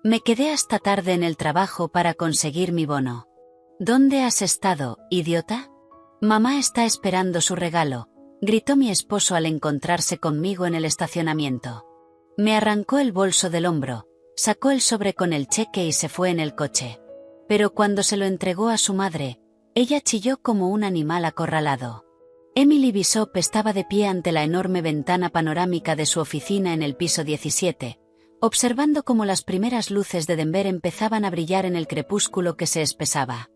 Me quedé hasta tarde en el trabajo para conseguir mi bono. ¿Dónde has estado, idiota? Mamá está esperando su regalo, gritó mi esposo al encontrarse conmigo en el estacionamiento. Me arrancó el bolso del hombro, sacó el sobre con el cheque y se fue en el coche. Pero cuando se lo entregó a su madre, ella chilló como un animal acorralado. Emily Bishop estaba de pie ante la enorme ventana panorámica de su oficina en el piso 17, observando cómo las primeras luces de Denver empezaban a brillar en el crepúsculo que se espesaba.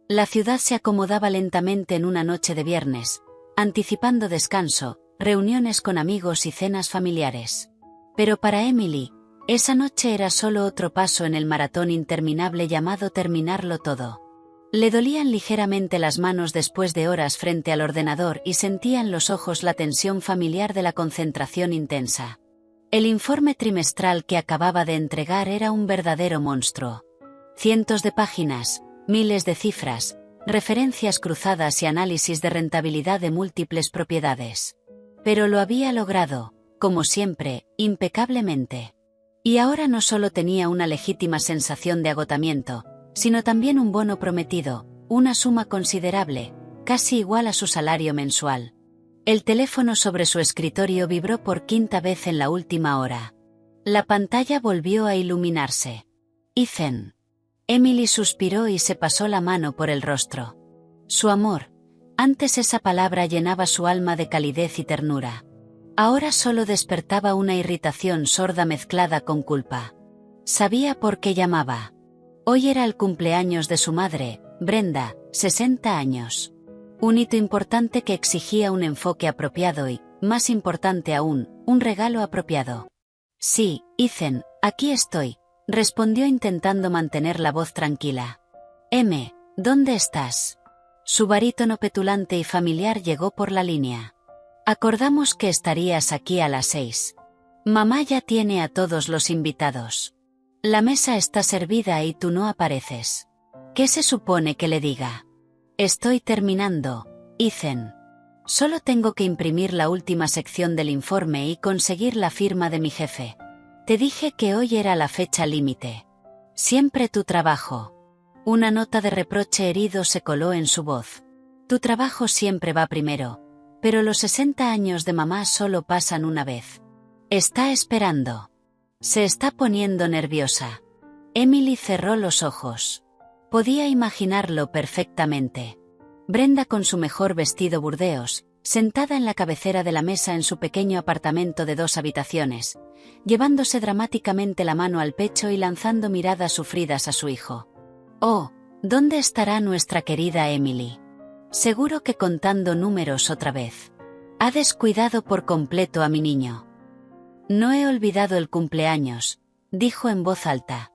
La ciudad se acomodaba lentamente en una noche de viernes, anticipando descanso, reuniones con amigos y cenas familiares. Pero para Emily, esa noche era solo otro paso en el maratón interminable llamado terminarlo todo. Le dolían ligeramente las manos después de horas frente al ordenador y sentía en los ojos la tensión familiar de la concentración intensa. El informe trimestral que acababa de entregar era un verdadero monstruo. Cientos de páginas, miles de cifras, referencias cruzadas y análisis de rentabilidad de múltiples propiedades. Pero lo había logrado, como siempre, impecablemente. Y ahora no solo tenía una legítima sensación de agotamiento, sino también un bono prometido, una suma considerable, casi igual a su salario mensual. El teléfono sobre su escritorio vibró por quinta vez en la última hora. La pantalla volvió a iluminarse. Ethan. Emily suspiró y se pasó la mano por el rostro. Su amor. Antes esa palabra llenaba su alma de calidez y ternura. Ahora solo despertaba una irritación sorda mezclada con culpa. Sabía por qué llamaba. Hoy era el cumpleaños de su madre, Brenda, 60 años. Un hito importante que exigía un enfoque apropiado y, más importante aún, un regalo apropiado. Sí, Ethan, aquí estoy, respondió intentando mantener la voz tranquila. ¿Dónde estás? Su barítono petulante y familiar llegó por la línea. Acordamos que estarías aquí a las 6. Mamá ya tiene a todos los invitados. La mesa está servida y tú no apareces. ¿Qué se supone que le diga? Estoy terminando, Ethan. Solo tengo que imprimir la última sección del informe y conseguir la firma de mi jefe. Te dije que hoy era la fecha límite. Siempre tu trabajo. Una nota de reproche herido se coló en su voz. Tu trabajo siempre va primero, pero los 60 años de mamá solo pasan una vez. Está esperando. Se está poniendo nerviosa. Emily cerró los ojos. Podía imaginarlo perfectamente. Brenda con su mejor vestido burdeos, sentada en la cabecera de la mesa en su pequeño apartamento de 2 habitaciones, llevándose dramáticamente la mano al pecho y lanzando miradas sufridas a su hijo. Oh, ¿dónde estará nuestra querida Emily? Seguro que contando números otra vez. Ha descuidado por completo a mi niño. No he olvidado el cumpleaños, dijo en voz alta.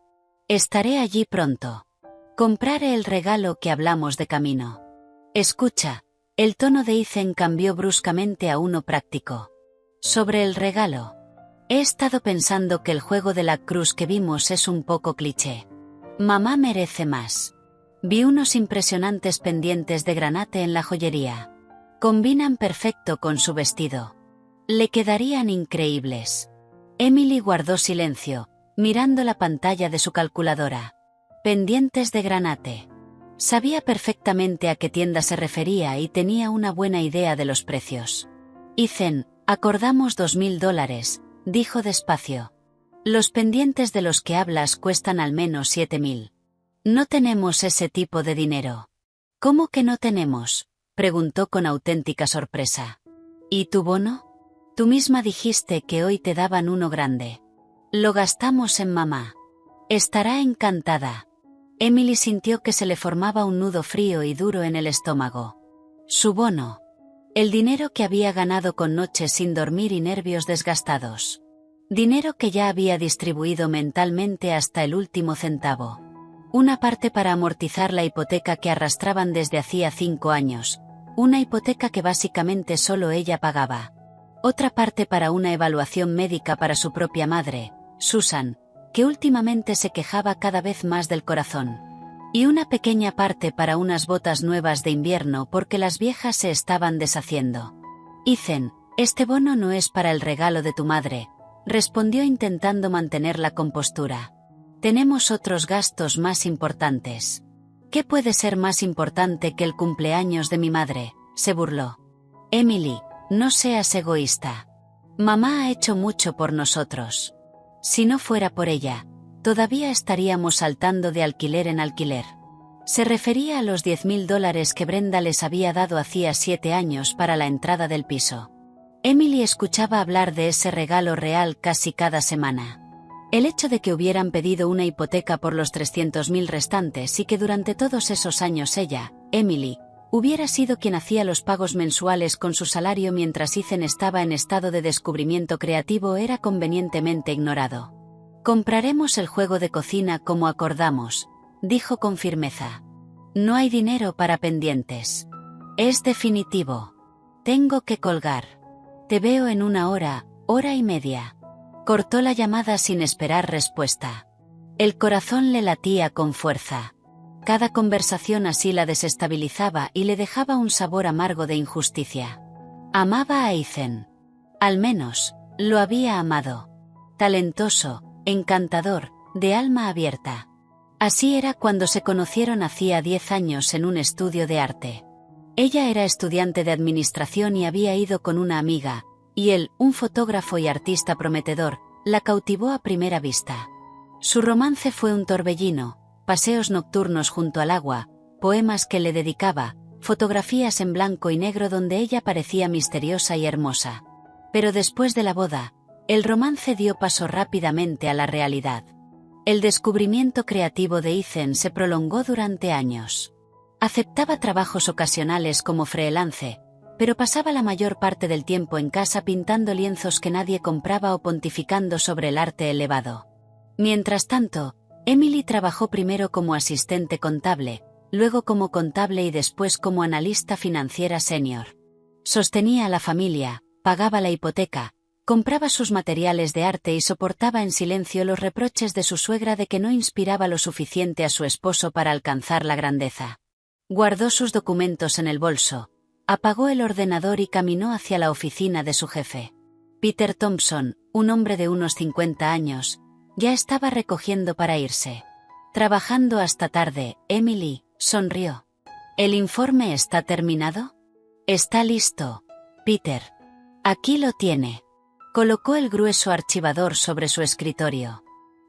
Estaré allí pronto. Compraré el regalo que hablamos de camino. Escucha, el tono de Ethan cambió bruscamente a uno práctico. Sobre el regalo. He estado pensando que el juego de la cruz que vimos es un poco cliché. Mamá merece más. Vi unos impresionantes pendientes de granate en la joyería. Combinan perfecto con su vestido. Le quedarían increíbles. Emily guardó silencio, mirando la pantalla de su calculadora. Pendientes de granate. Sabía perfectamente a qué tienda se refería y tenía una buena idea de los precios. Ethan, acordamos $2.000, dijo despacio. Los pendientes de los que hablas cuestan al menos 7.000. No tenemos ese tipo de dinero. ¿Cómo que no tenemos?, preguntó con auténtica sorpresa. ¿Y tu bono? Tú misma dijiste que hoy te daban uno grande. Lo gastamos en mamá. Estará encantada. Emily sintió que se le formaba un nudo frío y duro en el estómago. Su bono. El dinero que había ganado con noches sin dormir y nervios desgastados. Dinero que ya había distribuido mentalmente hasta el último centavo. Una parte para amortizar la hipoteca que arrastraban desde hacía 5 años. Una hipoteca que básicamente solo ella pagaba. Otra parte para una evaluación médica para su propia madre, Susan, que últimamente se quejaba cada vez más del corazón. Y una pequeña parte para unas botas nuevas de invierno porque las viejas se estaban deshaciendo. Ethan, este bono no es para el regalo de tu madre, respondió intentando mantener la compostura. Tenemos otros gastos más importantes. ¿Qué puede ser más importante que el cumpleaños de mi madre?, se burló. Emily, no seas egoísta. Mamá ha hecho mucho por nosotros. Si no fuera por ella, todavía estaríamos saltando de alquiler en alquiler. Se refería a los $10,000 que Brenda les había dado hacía 7 años para la entrada del piso. Emily escuchaba hablar de ese regalo real casi cada semana. El hecho de que hubieran pedido una hipoteca por los 300,000 restantes y que durante todos esos años ella, Emily, hubiera sido quien hacía los pagos mensuales con su salario mientras Ethan estaba en estado de descubrimiento creativo era convenientemente ignorado. Compraremos el juego de cocina como acordamos, dijo con firmeza. No hay dinero para pendientes. Es definitivo. Tengo que colgar. Te veo en 1 hora, hora y media. Cortó la llamada sin esperar respuesta. El corazón le latía con fuerza. Cada conversación así la desestabilizaba y le dejaba un sabor amargo de injusticia. Amaba a Ethan. Al menos, lo había amado. Talentoso, encantador, de alma abierta. Así era cuando se conocieron hacía 10 años en un estudio de arte. Ella era estudiante de administración y había ido con una amiga, y él, un fotógrafo y artista prometedor, la cautivó a primera vista. Su romance fue un torbellino, paseos nocturnos junto al agua, poemas que le dedicaba, fotografías en blanco y negro donde ella parecía misteriosa y hermosa. Pero después de la boda, el romance dio paso rápidamente a la realidad. El descubrimiento creativo de Ethan se prolongó durante años. Aceptaba trabajos ocasionales como freelance, pero pasaba la mayor parte del tiempo en casa pintando lienzos que nadie compraba o pontificando sobre el arte elevado. Mientras tanto, Emily trabajó primero como asistente contable, luego como contable y después como analista financiera senior. Sostenía a la familia, pagaba la hipoteca, compraba sus materiales de arte y soportaba en silencio los reproches de su suegra de que no inspiraba lo suficiente a su esposo para alcanzar la grandeza. Guardó sus documentos en el bolso, apagó el ordenador y caminó hacia la oficina de su jefe. Peter Thompson, un hombre de unos 50 años, ya estaba recogiendo para irse. Trabajando hasta tarde, Emily sonrió. ¿El informe está terminado? Está listo, Peter. Aquí lo tiene. Colocó el grueso archivador sobre su escritorio.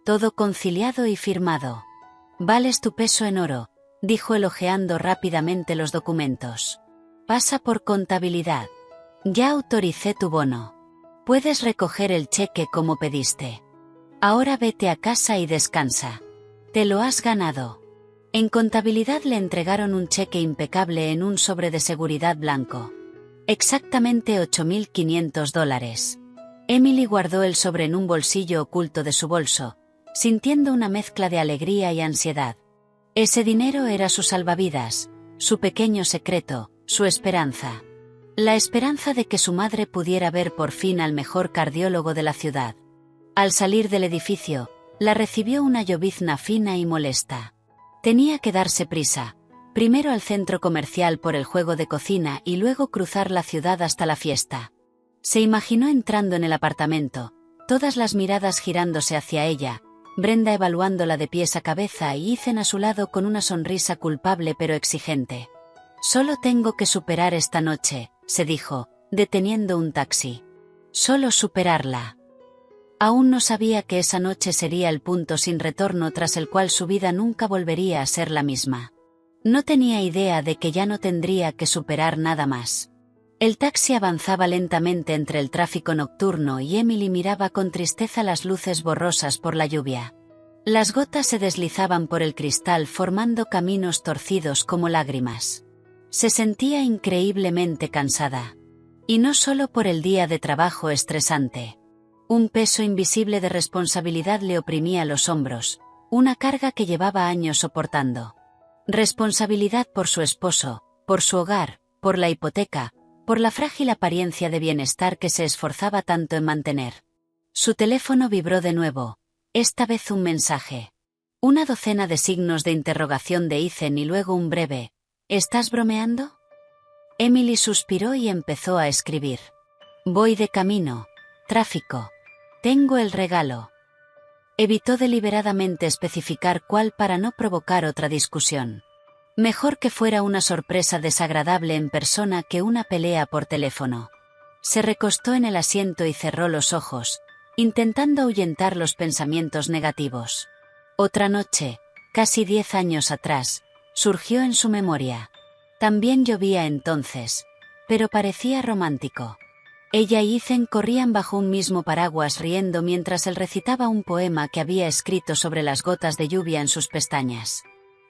Todo conciliado y firmado. Vales tu peso en oro, dijo él hojeando rápidamente los documentos. Pasa por contabilidad. Ya autoricé tu bono. Puedes recoger el cheque como pediste. Ahora vete a casa y descansa. Te lo has ganado. En contabilidad le entregaron un cheque impecable en un sobre de seguridad blanco. Exactamente $8,500. Emily guardó el sobre en un bolsillo oculto de su bolso, sintiendo una mezcla de alegría y ansiedad. Ese dinero era su salvavidas, su pequeño secreto, su esperanza. La esperanza de que su madre pudiera ver por fin al mejor cardiólogo de la ciudad. Al salir del edificio, la recibió una llovizna fina y molesta. Tenía que darse prisa, primero al centro comercial por el juego de cocina y luego cruzar la ciudad hasta la fiesta. Se imaginó entrando en el apartamento, todas las miradas girándose hacia ella, Brenda evaluándola de pies a cabeza y Ethan a su lado con una sonrisa culpable pero exigente. Solo tengo que superar esta noche, se dijo, deteniendo un taxi. Solo superarla. Aún no sabía que esa noche sería el punto sin retorno tras el cual su vida nunca volvería a ser la misma. No tenía idea de que ya no tendría que superar nada más. El taxi avanzaba lentamente entre el tráfico nocturno y Emily miraba con tristeza las luces borrosas por la lluvia. Las gotas se deslizaban por el cristal formando caminos torcidos como lágrimas. Se sentía increíblemente cansada. Y no solo por el día de trabajo estresante. Un peso invisible de responsabilidad le oprimía los hombros, una carga que llevaba años soportando. Responsabilidad por su esposo, por su hogar, por la hipoteca, por la frágil apariencia de bienestar que se esforzaba tanto en mantener. Su teléfono vibró de nuevo, esta vez un mensaje. Una docena de signos de interrogación de Ethan y luego un breve, ¿estás bromeando? Emily suspiró y empezó a escribir. Voy de camino, tráfico. Tengo el regalo. Evitó deliberadamente especificar cuál para no provocar otra discusión. Mejor que fuera una sorpresa desagradable en persona que una pelea por teléfono. Se recostó en el asiento y cerró los ojos, intentando ahuyentar los pensamientos negativos. Otra noche, casi 10 años atrás, surgió en su memoria. También llovía entonces, pero parecía romántico. Ella y Ethan corrían bajo un mismo paraguas riendo mientras él recitaba un poema que había escrito sobre las gotas de lluvia en sus pestañas.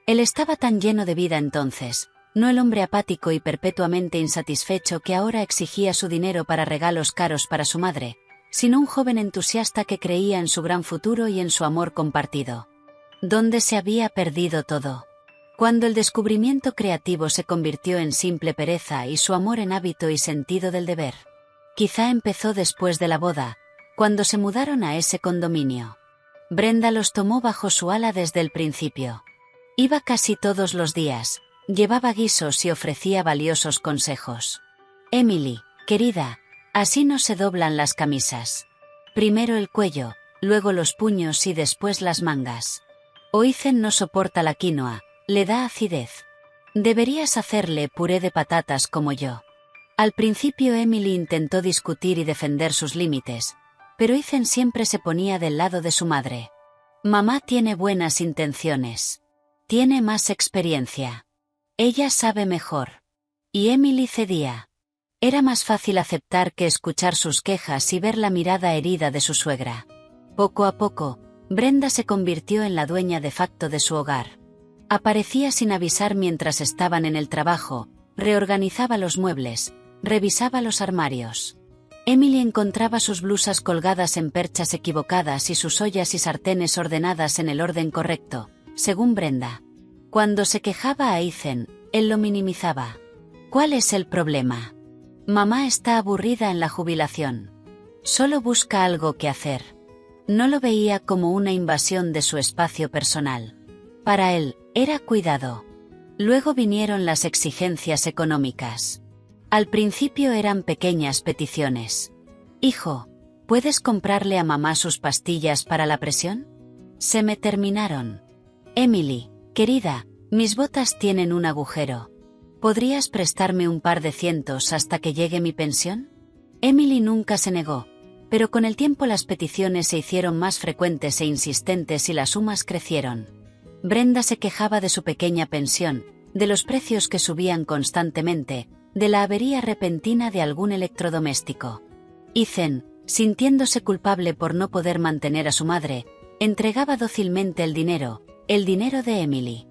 Él estaba tan lleno de vida entonces, no el hombre apático y perpetuamente insatisfecho que ahora exigía su dinero para regalos caros para su madre, sino un joven entusiasta que creía en su gran futuro y en su amor compartido. ¿Dónde se había perdido todo? Cuando el descubrimiento creativo se convirtió en simple pereza y su amor en hábito y sentido del deber. Quizá empezó después de la boda, cuando se mudaron a ese condominio. Brenda los tomó bajo su ala desde el principio. Iba casi todos los días, llevaba guisos y ofrecía valiosos consejos. Emily, querida, así no se doblan las camisas. Primero el cuello, luego los puños y después las mangas. O Ethan no soporta la quinoa, le da acidez. Deberías hacerle puré de patatas como yo. Al principio Emily intentó discutir y defender sus límites, pero Ethan siempre se ponía del lado de su madre. Mamá tiene buenas intenciones. Tiene más experiencia. Ella sabe mejor. Y Emily cedía. Era más fácil aceptar que escuchar sus quejas y ver la mirada herida de su suegra. Poco a poco, Brenda se convirtió en la dueña de facto de su hogar. Aparecía sin avisar mientras estaban en el trabajo, reorganizaba los muebles, revisaba los armarios. Emily encontraba sus blusas colgadas en perchas equivocadas y sus ollas y sartenes ordenadas en el orden correcto, según Brenda. Cuando se quejaba a Ethan, él lo minimizaba. ¿Cuál es el problema? Mamá está aburrida en la jubilación. Solo busca algo que hacer. No lo veía como una invasión de su espacio personal. Para él, era cuidado. Luego vinieron las exigencias económicas. Al principio eran pequeñas peticiones. Hijo, ¿puedes comprarle a mamá sus pastillas para la presión? Se me terminaron. Emily, querida, mis botas tienen un agujero. ¿Podrías prestarme un par de cientos hasta que llegue mi pensión? Emily nunca se negó, pero con el tiempo las peticiones se hicieron más frecuentes e insistentes y las sumas crecieron. Brenda se quejaba de su pequeña pensión, de los precios que subían constantemente, de la avería repentina de algún electrodoméstico. Ethan, sintiéndose culpable por no poder mantener a su madre, entregaba dócilmente el dinero de Emily.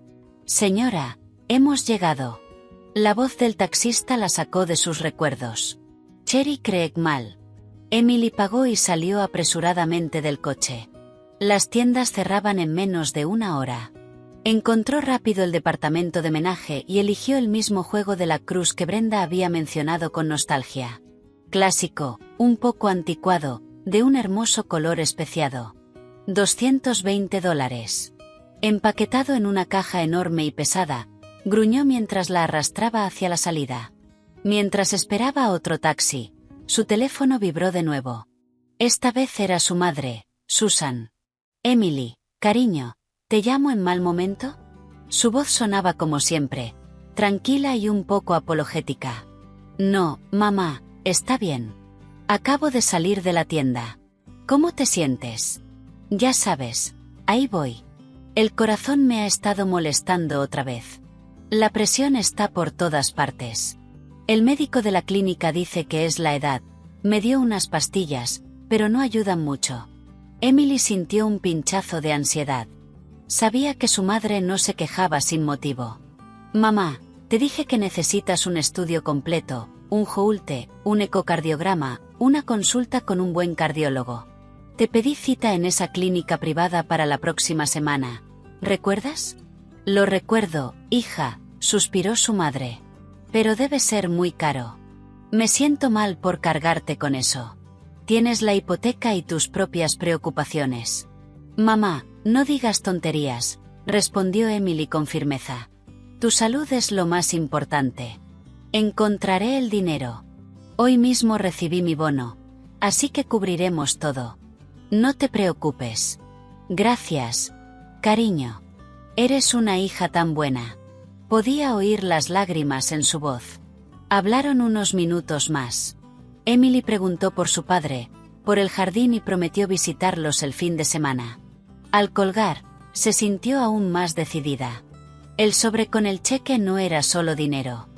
Señora, hemos llegado. La voz del taxista la sacó de sus recuerdos. Cherry Craig Mall. Emily pagó y salió apresuradamente del coche. Las tiendas cerraban en menos de una hora. Encontró rápido el departamento de menaje y eligió el mismo juego de la cruz que Brenda había mencionado con nostalgia. Clásico, un poco anticuado, de un hermoso color especiado. $220. Empaquetado en una caja enorme y pesada, gruñó mientras la arrastraba hacia la salida. Mientras esperaba otro taxi, su teléfono vibró de nuevo. Esta vez era su madre, Susan. Emily, cariño, ¿te llamo en mal momento? Su voz sonaba como siempre, tranquila y un poco apologética. No, mamá, está bien. Acabo de salir de la tienda. ¿Cómo te sientes? Ya sabes, ahí voy. El corazón me ha estado molestando otra vez. La presión está por todas partes. El médico de la clínica dice que es la edad. Me dio unas pastillas, pero no ayudan mucho. Emily sintió un pinchazo de ansiedad. Sabía que su madre no se quejaba sin motivo. Mamá, te dije que necesitas un estudio completo, un Holter, un ecocardiograma, una consulta con un buen cardiólogo. Te pedí cita en esa clínica privada para la próxima semana. ¿Recuerdas? Lo recuerdo, hija, suspiró su madre. Pero debe ser muy caro. Me siento mal por cargarte con eso. Tienes la hipoteca y tus propias preocupaciones. Mamá, no digas tonterías, respondió Emily con firmeza. Tu salud es lo más importante. Encontraré el dinero. Hoy mismo recibí mi bono, así que cubriremos todo. No te preocupes. Gracias, cariño. Eres una hija tan buena. Podía oír las lágrimas en su voz. Hablaron unos minutos más. Emily preguntó por su padre, por el jardín y prometió visitarlos el fin de semana. Al colgar, se sintió aún más decidida. El sobre con el cheque no era solo dinero.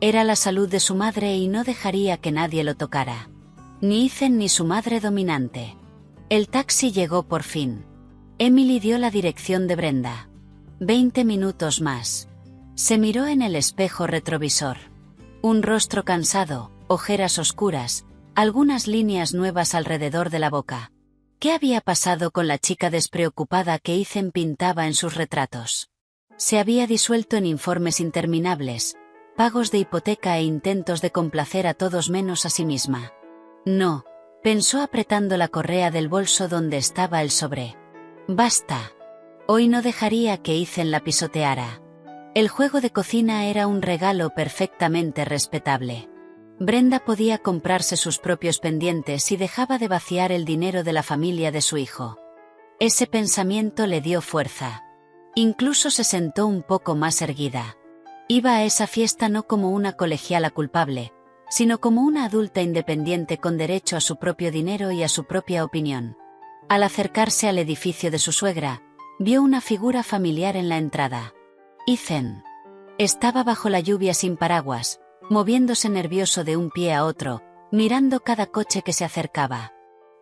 Era la salud de su madre y no dejaría que nadie lo tocara. Ni Ethan ni su madre dominante. El taxi llegó por fin. Emily dio la dirección de Brenda. 20 minutos más. Se miró en el espejo retrovisor. Un rostro cansado, ojeras oscuras, algunas líneas nuevas alrededor de la boca. ¿Qué había pasado con la chica despreocupada que Ethan pintaba en sus retratos? Se había disuelto en informes interminables, pagos de hipoteca e intentos de complacer a todos menos a sí misma. No, pensó apretando la correa del bolso donde estaba el sobre. Basta. Hoy no dejaría que Ethan la pisoteara. El juego de cocina era un regalo perfectamente respetable. Brenda podía comprarse sus propios pendientes y dejaba de vaciar el dinero de la familia de su hijo. Ese pensamiento le dio fuerza. Incluso se sentó un poco más erguida. Iba a esa fiesta no como una colegiala culpable, sino como una adulta independiente con derecho a su propio dinero y a su propia opinión. Al acercarse al edificio de su suegra, vio una figura familiar en la entrada. Ethan. Estaba bajo la lluvia sin paraguas, moviéndose nervioso de un pie a otro, mirando cada coche que se acercaba.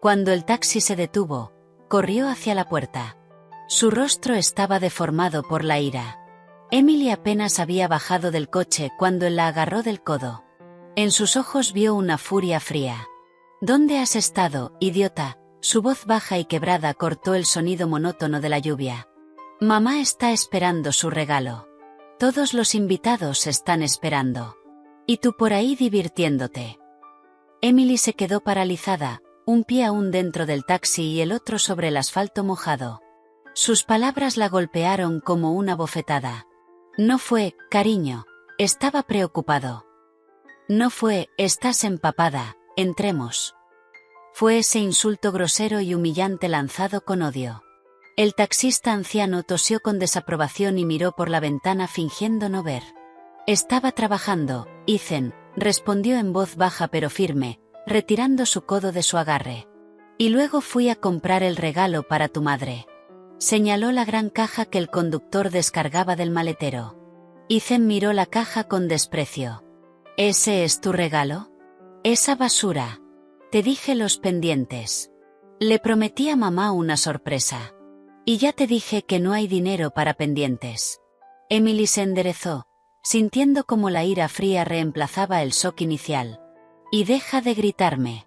Cuando el taxi se detuvo, corrió hacia la puerta. Su rostro estaba deformado por la ira. Emily apenas había bajado del coche cuando él la agarró del codo. En sus ojos vio una furia fría. ¿Dónde has estado, idiota? Su voz baja y quebrada cortó el sonido monótono de la lluvia. Mamá está esperando su regalo. Todos los invitados están esperando. Y tú por ahí divirtiéndote. Emily se quedó paralizada, un pie aún dentro del taxi y el otro sobre el asfalto mojado. Sus palabras la golpearon como una bofetada. No fue, cariño, estaba preocupado. No fue, estás empapada, entremos. Fue ese insulto grosero y humillante lanzado con odio. El taxista anciano tosió con desaprobación y miró por la ventana fingiendo no ver. Estaba trabajando, Ethan, respondió en voz baja pero firme, retirando su codo de su agarre. Y luego fui a comprar el regalo para tu madre. Señaló la gran caja que el conductor descargaba del maletero. Ethan miró la caja con desprecio. ¿Ese es tu regalo? Esa basura. Te dije los pendientes. Le prometí a mamá una sorpresa. Y ya te dije que no hay dinero para pendientes. Emily se enderezó, sintiendo como la ira fría reemplazaba el shock inicial. Y deja de gritarme.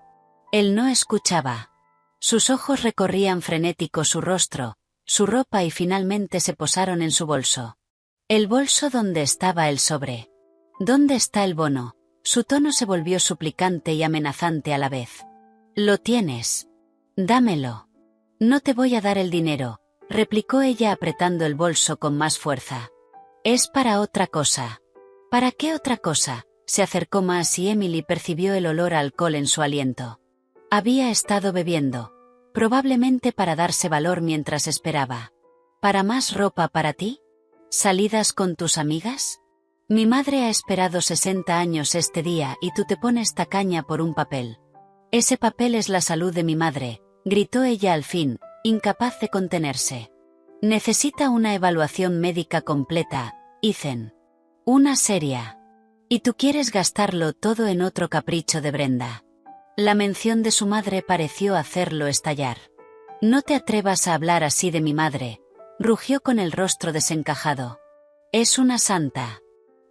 Él no escuchaba. Sus ojos recorrían frenético su rostro, su ropa y finalmente se posaron en su bolso. El bolso donde estaba el sobre. ¿Dónde está el bono? Su tono se volvió suplicante y amenazante a la vez. Lo tienes. Dámelo. No te voy a dar el dinero, replicó ella apretando el bolso con más fuerza. Es para otra cosa. ¿Para qué otra cosa? Se acercó más y Emily percibió el olor a alcohol en su aliento. Había estado bebiendo, probablemente para darse valor mientras esperaba. ¿Para más ropa para ti? ¿Salidas con tus amigas? Mi madre ha esperado 60 años este día y tú te pones tacaña por un papel. Ese papel es la salud de mi madre, gritó ella al fin, incapaz de contenerse. Necesita una evaluación médica completa, Ethan. Una seria. Y tú quieres gastarlo todo en otro capricho de Brenda. La mención de su madre pareció hacerlo estallar. No te atrevas a hablar así de mi madre, rugió con el rostro desencajado. Es una santa.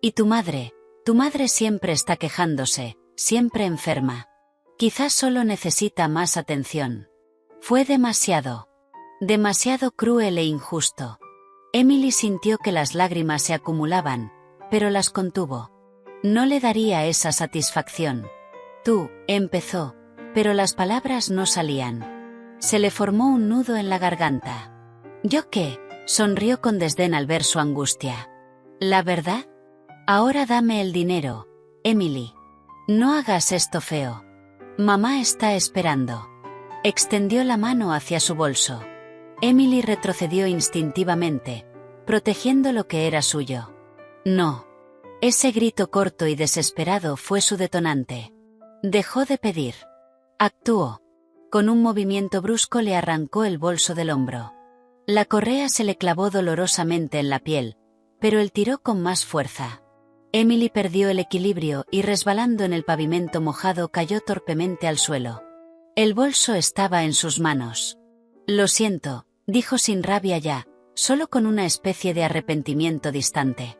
Y tu madre siempre está quejándose, siempre enferma. Quizás solo necesita más atención. Fue demasiado cruel e injusto. Emily sintió que las lágrimas se acumulaban, pero las contuvo. No le daría esa satisfacción. Tú, empezó, pero las palabras no salían. Se le formó un nudo en la garganta. ¿Yo qué? Sonrió con desdén al ver su angustia. ¿La verdad? Ahora dame el dinero, Emily. No hagas esto feo. Mamá está esperando. Extendió la mano hacia su bolso. Emily retrocedió instintivamente, protegiendo lo que era suyo. No. Ese grito corto y desesperado fue su detonante. Dejó de pedir. Actuó. Con un movimiento brusco le arrancó el bolso del hombro. La correa se le clavó dolorosamente en la piel, pero él tiró con más fuerza. Emily perdió el equilibrio y resbalando en el pavimento mojado cayó torpemente al suelo. El bolso estaba en sus manos. Lo siento, dijo sin rabia ya, solo con una especie de arrepentimiento distante.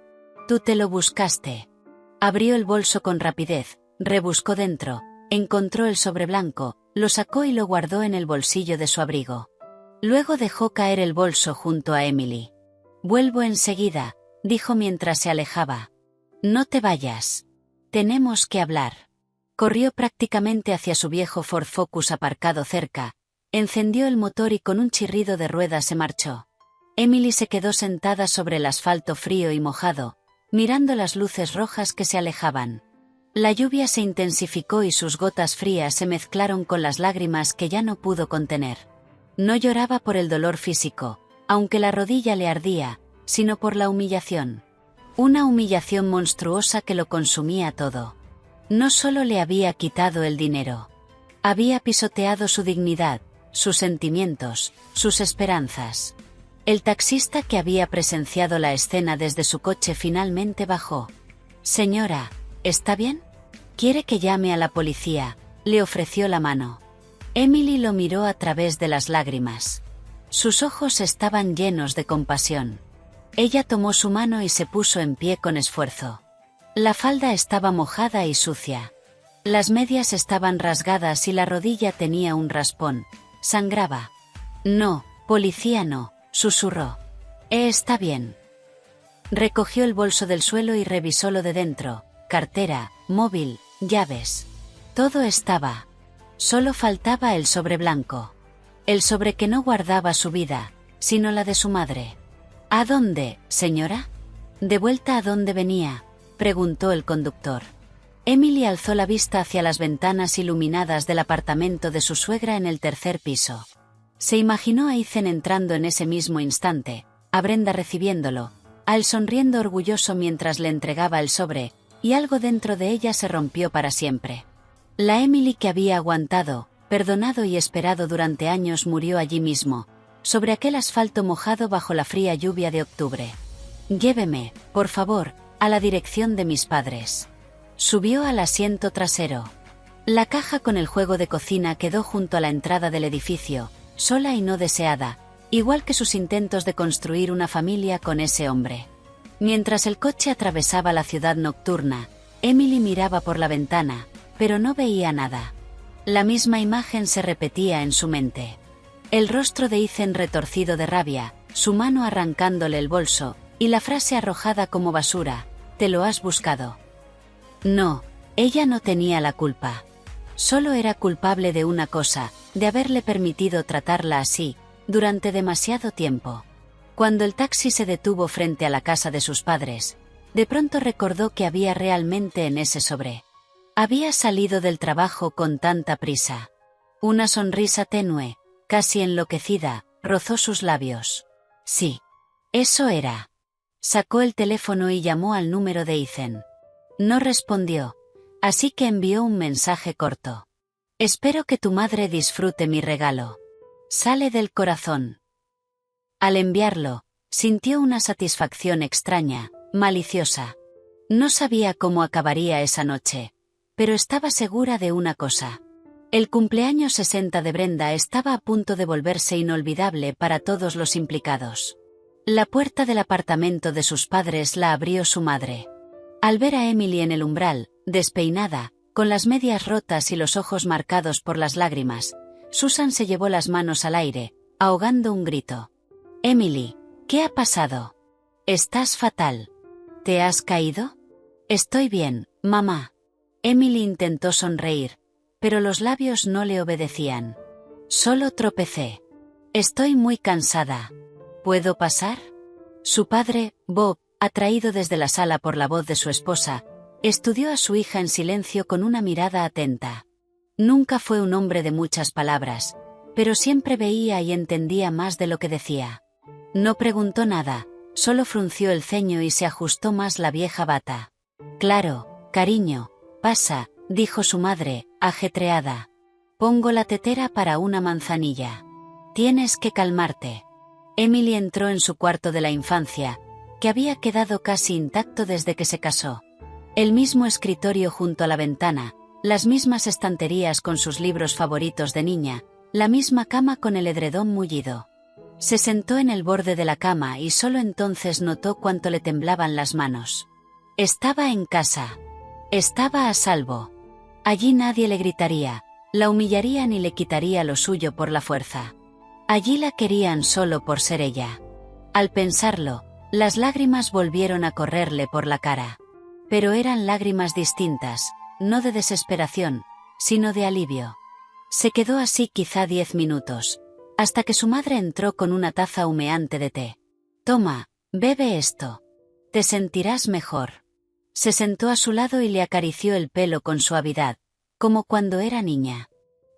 Tú te lo buscaste. Abrió el bolso con rapidez, rebuscó dentro, encontró el sobre blanco, lo sacó y lo guardó en el bolsillo de su abrigo. Luego dejó caer el bolso junto a Emily. Vuelvo enseguida, dijo mientras se alejaba. No te vayas. Tenemos que hablar. Corrió prácticamente hacia su viejo Ford Focus aparcado cerca, encendió el motor y con un chirrido de ruedas se marchó. Emily se quedó sentada sobre el asfalto frío y mojado, mirando las luces rojas que se alejaban. La lluvia se intensificó y sus gotas frías se mezclaron con las lágrimas que ya no pudo contener. No lloraba por el dolor físico, aunque la rodilla le ardía, sino por la humillación. Una humillación monstruosa que lo consumía todo. No solo le había quitado el dinero. Había pisoteado su dignidad, sus sentimientos, sus esperanzas. El taxista que había presenciado la escena desde su coche finalmente bajó. Señora, ¿está bien? ¿Quiere que llame a la policía? Le ofreció la mano. Emily lo miró a través de las lágrimas. Sus ojos estaban llenos de compasión. Ella tomó su mano y se puso en pie con esfuerzo. La falda estaba mojada y sucia. Las medias estaban rasgadas y la rodilla tenía un raspón. Sangraba. No, policía no, susurró. Está bien. Recogió el bolso del suelo y revisó lo de dentro, cartera, móvil, llaves. Todo estaba. Solo faltaba el sobre blanco. El sobre que no guardaba su vida, sino la de su madre. ¿A dónde, señora? ¿De vuelta a dónde venía?, preguntó el conductor. Emily alzó la vista hacia las ventanas iluminadas del apartamento de su suegra en el tercer piso. Se imaginó a Ethan entrando en ese mismo instante, a Brenda recibiéndolo, a él sonriendo orgulloso mientras le entregaba el sobre, y algo dentro de ella se rompió para siempre. La Emily que había aguantado, perdonado y esperado durante años murió allí mismo, sobre aquel asfalto mojado bajo la fría lluvia de octubre. Lléveme, por favor, a la dirección de mis padres. Subió al asiento trasero. La caja con el juego de cocina quedó junto a la entrada del edificio, sola y no deseada, igual que sus intentos de construir una familia con ese hombre. Mientras el coche atravesaba la ciudad nocturna, Emily miraba por la ventana, pero no veía nada. La misma imagen se repetía en su mente. El rostro de Ethan retorcido de rabia, su mano arrancándole el bolso, y la frase arrojada como basura: «¿Te lo has buscado?». No, ella no tenía la culpa. Solo era culpable de una cosa, de haberle permitido tratarla así, durante demasiado tiempo. Cuando el taxi se detuvo frente a la casa de sus padres, de pronto recordó que había realmente en ese sobre. Había salido del trabajo con tanta prisa. Una sonrisa tenue, casi enloquecida, rozó sus labios. Sí. Eso era. Sacó el teléfono y llamó al número de Ethan. No respondió, así que envió un mensaje corto. Espero que tu madre disfrute mi regalo. Sale del corazón. Al enviarlo, sintió una satisfacción extraña, maliciosa. No sabía cómo acabaría esa noche, pero estaba segura de una cosa. El cumpleaños 60 de Brenda estaba a punto de volverse inolvidable para todos los implicados. La puerta del apartamento de sus padres la abrió su madre. Al ver a Emily en el umbral, despeinada, con las medias rotas y los ojos marcados por las lágrimas, Susan se llevó las manos al aire, ahogando un grito. «Emily, ¿qué ha pasado? Estás fatal. ¿Te has caído?» «Estoy bien, mamá». Emily intentó sonreír, pero los labios no le obedecían. «Solo tropecé. Estoy muy cansada. ¿Puedo pasar?» Su padre, Bob, atraído desde la sala por la voz de su esposa, estudió a su hija en silencio con una mirada atenta. Nunca fue un hombre de muchas palabras, pero siempre veía y entendía más de lo que decía. No preguntó nada, solo frunció el ceño y se ajustó más la vieja bata. Claro, cariño, pasa, dijo su madre, ajetreada. Pongo la tetera para una manzanilla. Tienes que calmarte. Emily entró en su cuarto de la infancia, que había quedado casi intacto desde que se casó. El mismo escritorio junto a la ventana, las mismas estanterías con sus libros favoritos de niña, la misma cama con el edredón mullido. Se sentó en el borde de la cama y solo entonces notó cuánto le temblaban las manos. Estaba en casa. Estaba a salvo. Allí nadie le gritaría, la humillaría ni le quitaría lo suyo por la fuerza. Allí la querían solo por ser ella. Al pensarlo, las lágrimas volvieron a correrle por la cara. Pero eran lágrimas distintas, no de desesperación, sino de alivio. Se quedó así quizá 10 minutos, hasta que su madre entró con una taza humeante de té. Toma, bebe esto. Te sentirás mejor. Se sentó a su lado y le acarició el pelo con suavidad, como cuando era niña.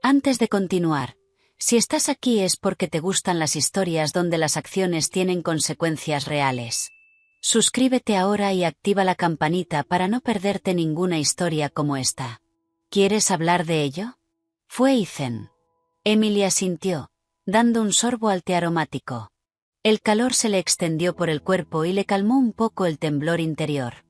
Antes de continuar, si estás aquí es porque te gustan las historias donde las acciones tienen consecuencias reales. Suscríbete ahora y activa la campanita para no perderte ninguna historia como esta. ¿Quieres hablar de ello? Fue Ethan. Emily asintió, dando un sorbo al té aromático. El calor se le extendió por el cuerpo y le calmó un poco el temblor interior.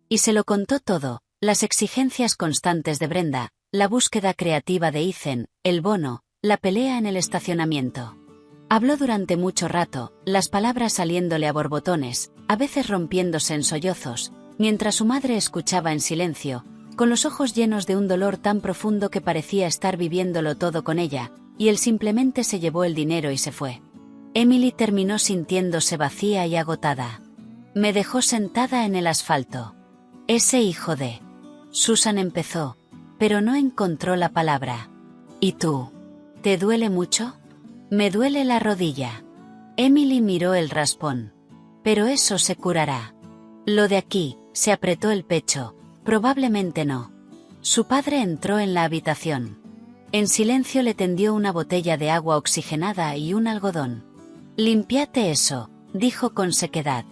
Y se lo contó todo, las exigencias constantes de Brenda, la búsqueda creativa de Ethan, el bono, la pelea en el estacionamiento. Habló durante mucho rato, las palabras saliéndole a borbotones, a veces rompiéndose en sollozos, mientras su madre escuchaba en silencio, con los ojos llenos de un dolor tan profundo que parecía estar viviéndolo todo con ella, y él simplemente se llevó el dinero y se fue. Emily terminó sintiéndose vacía y agotada. Me dejó sentada en el asfalto. Ese hijo de... Susan empezó, pero no encontró la palabra. ¿Y tú? ¿Te duele mucho? Me duele la rodilla. Emily miró el raspón. Pero eso se curará. Lo de aquí, se apretó el pecho, probablemente no. Su padre entró en la habitación. En silencio le tendió una botella de agua oxigenada y un algodón. Limpiate eso, dijo con sequedad.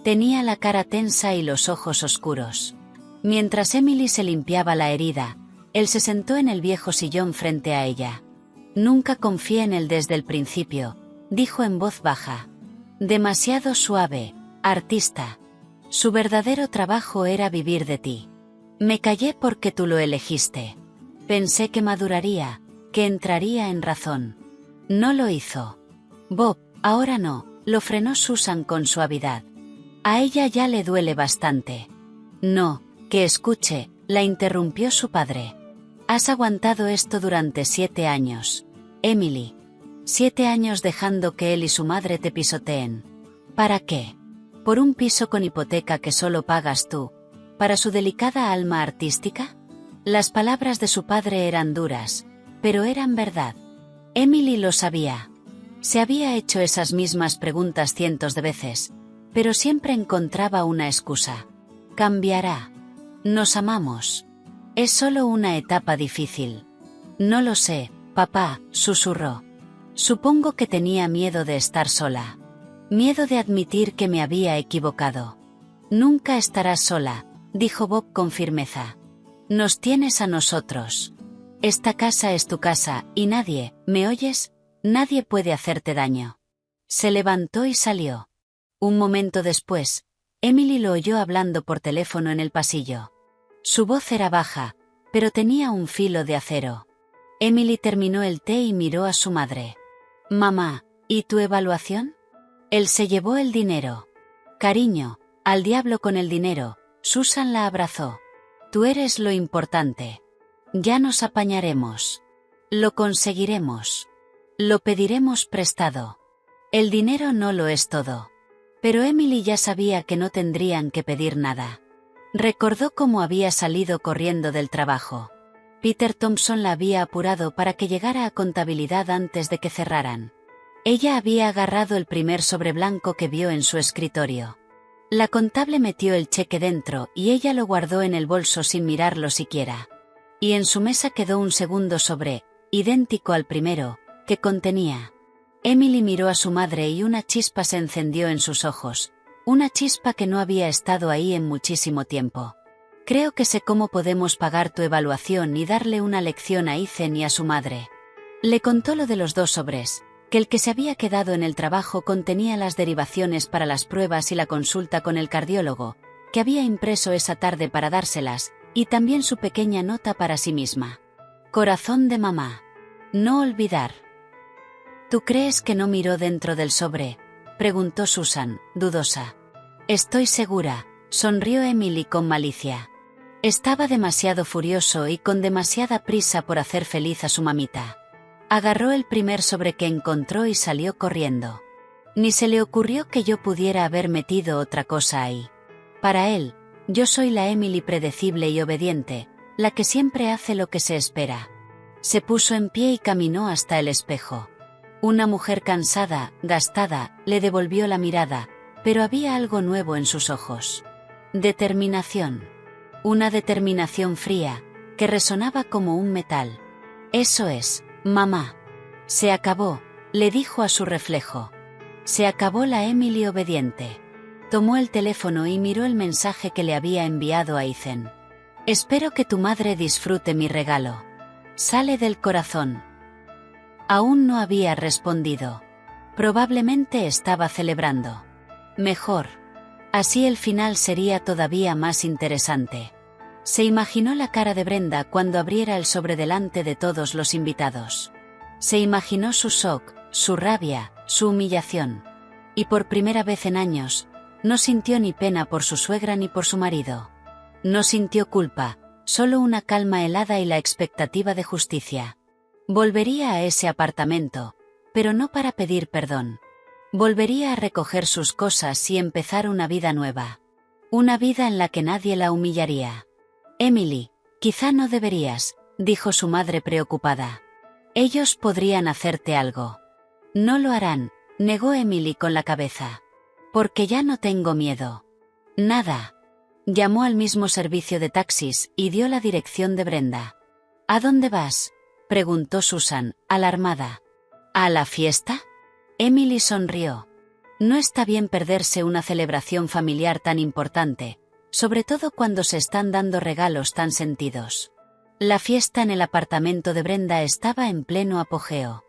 Tenía la cara tensa y los ojos oscuros. Mientras Emily se limpiaba la herida, él se sentó en el viejo sillón frente a ella. Nunca confié en él desde el principio, dijo en voz baja. Demasiado suave, artista. Su verdadero trabajo era vivir de ti. Me callé porque tú lo elegiste. Pensé que maduraría, que entraría en razón. No lo hizo. Bob, ahora no, lo frenó Susan con suavidad. A ella ya le duele bastante. No, que escuche, la interrumpió su padre. Has aguantado esto durante 7 años, Emily. 7 años dejando que él y su madre te pisoteen. ¿Para qué? ¿Por un piso con hipoteca que solo pagas tú? ¿Para su delicada alma artística? Las palabras de su padre eran duras, pero eran verdad. Emily lo sabía. Se había hecho esas mismas preguntas cientos de veces, pero siempre encontraba una excusa. Cambiará. Nos amamos. Es solo una etapa difícil. No lo sé, papá, susurró. Supongo que tenía miedo de estar sola. Miedo de admitir que me había equivocado. Nunca estarás sola, dijo Bob con firmeza. Nos tienes a nosotros. Esta casa es tu casa, y nadie, ¿me oyes? Nadie puede hacerte daño. Se levantó y salió. Un momento después, Emily lo oyó hablando por teléfono en el pasillo. Su voz era baja, pero tenía un filo de acero. Emily terminó el té y miró a su madre. Mamá, ¿y tu evaluación? Él se llevó el dinero. Cariño, al diablo con el dinero, Susan la abrazó. Tú eres lo importante. Ya nos apañaremos. Lo conseguiremos. Lo pediremos prestado. El dinero no lo es todo. Pero Emily ya sabía que no tendrían que pedir nada. Recordó cómo había salido corriendo del trabajo. Peter Thompson la había apurado para que llegara a contabilidad antes de que cerraran. Ella había agarrado el primer sobre blanco que vio en su escritorio. La contable metió el cheque dentro y ella lo guardó en el bolso sin mirarlo siquiera. Y en su mesa quedó un segundo sobre, idéntico al primero, ¿Qué contenía? Emily miró a su madre y una chispa se encendió en sus ojos, una chispa que no había estado ahí en muchísimo tiempo. Creo que sé cómo podemos pagar tu evaluación y darle una lección a Ethan y a su madre. Le contó lo de los 2 sobres, que el que se había quedado en el trabajo contenía las derivaciones para las pruebas y la consulta con el cardiólogo, que había impreso esa tarde para dárselas, y también su pequeña nota para sí misma. Corazón de mamá. No olvidar. ¿Tú crees que no miró dentro del sobre?, preguntó Susan, dudosa. Estoy segura, sonrió Emily con malicia. Estaba demasiado furioso y con demasiada prisa por hacer feliz a su mamita. Agarró el primer sobre que encontró y salió corriendo. Ni se le ocurrió que yo pudiera haber metido otra cosa ahí. Para él, yo soy la Emily predecible y obediente, la que siempre hace lo que se espera. Se puso en pie y caminó hasta el espejo. Una mujer cansada, gastada, le devolvió la mirada, pero había algo nuevo en sus ojos. Determinación. Una determinación fría, que resonaba como un metal. Eso es, mamá. Se acabó, le dijo a su reflejo. Se acabó la Emily obediente. Tomó el teléfono y miró el mensaje que le había enviado a Ethan. Espero que tu madre disfrute mi regalo. Sale del corazón. Aún no había respondido. Probablemente estaba celebrando. Mejor. Así el final sería todavía más interesante. Se imaginó la cara de Brenda cuando abriera el sobre delante de todos los invitados. Se imaginó su shock, su rabia, su humillación. Y por primera vez en años, no sintió ni pena por su suegra ni por su marido. No sintió culpa, solo una calma helada y la expectativa de justicia. Volvería a ese apartamento, pero no para pedir perdón. Volvería a recoger sus cosas y empezar una vida nueva. Una vida en la que nadie la humillaría. Emily, quizá no deberías, dijo su madre preocupada. Ellos podrían hacerte algo. No lo harán, negó Emily con la cabeza. Porque ya no tengo miedo. Nada. Llamó al mismo servicio de taxis y dio la dirección de Brenda. ¿A dónde vas?, preguntó Susan, alarmada. ¿A la fiesta? Emily sonrió. No está bien perderse una celebración familiar tan importante, sobre todo cuando se están dando regalos tan sentidos. La fiesta en el apartamento de Brenda estaba en pleno apogeo.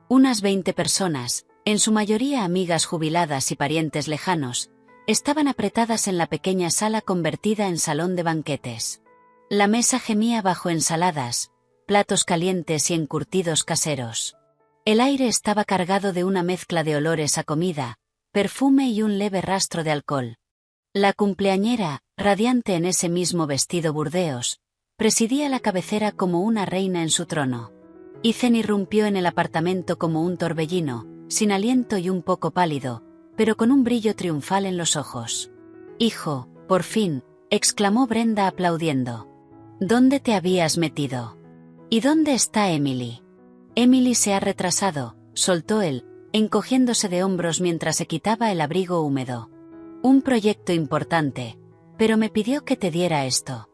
Unas 20 personas, en su mayoría amigas jubiladas y parientes lejanos, estaban apretadas en la pequeña sala convertida en salón de banquetes. La mesa gemía bajo ensaladas, platos calientes y encurtidos caseros. El aire estaba cargado de una mezcla de olores a comida, perfume y un leve rastro de alcohol. La cumpleañera, radiante en ese mismo vestido burdeos, presidía la cabecera como una reina en su trono. Ethan irrumpió en el apartamento como un torbellino, sin aliento y un poco pálido, pero con un brillo triunfal en los ojos. «Hijo, por fin», exclamó Brenda aplaudiendo. «¿Dónde te habías metido? ¿Y dónde está Emily?» «Emily se ha retrasado», soltó él, encogiéndose de hombros mientras se quitaba el abrigo húmedo. «Un proyecto importante, pero me pidió que te diera esto».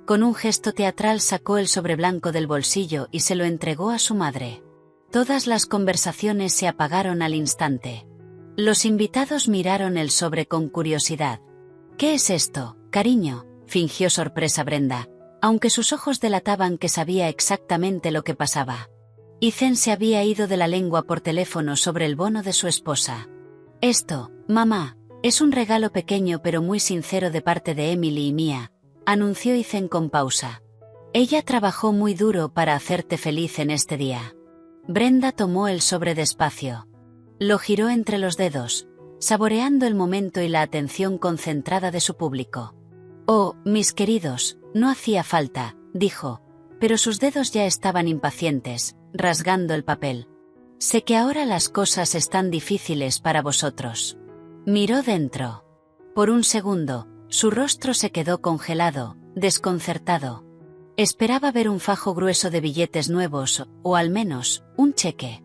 Con un gesto teatral sacó el sobre blanco del bolsillo y se lo entregó a su madre. Todas las conversaciones se apagaron al instante. Los invitados miraron el sobre con curiosidad. «¿Qué es esto, cariño?», fingió sorpresa Brenda, aunque sus ojos delataban que sabía exactamente lo que pasaba. Ethan se había ido de la lengua por teléfono sobre el bono de su esposa. «Esto, mamá, es un regalo pequeño pero muy sincero de parte de Emily y mía», anunció Ethan con pausa. «Ella trabajó muy duro para hacerte feliz en este día». Brenda tomó el sobre despacio. Lo giró entre los dedos, saboreando el momento y la atención concentrada de su público. «Oh, mis queridos, no hacía falta», dijo, pero sus dedos ya estaban impacientes, rasgando el papel. «Sé que ahora las cosas están difíciles para vosotros». Miró dentro. Por un segundo, su rostro se quedó congelado, desconcertado. Esperaba ver un fajo grueso de billetes nuevos, o al menos, un cheque.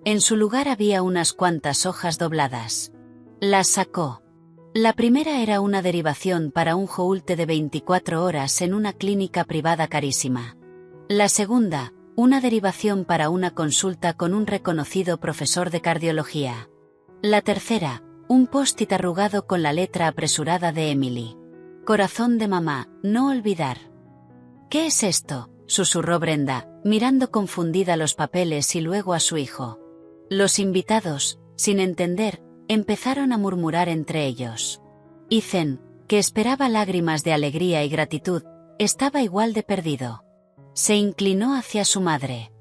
En su lugar había unas cuantas hojas dobladas. Las sacó. La primera era una derivación para un joulte de 24 horas en una clínica privada carísima. La segunda, una derivación para una consulta con un reconocido profesor de cardiología. La tercera, un post-it arrugado con la letra apresurada de Emily. Corazón de mamá, no olvidar. ¿Qué es esto?, susurró Brenda, mirando confundida los papeles y luego a su hijo. Los invitados, sin entender, empezaron a murmurar entre ellos. Ethan, que esperaba lágrimas de alegría y gratitud, estaba igual de perdido. Se inclinó hacia su madre.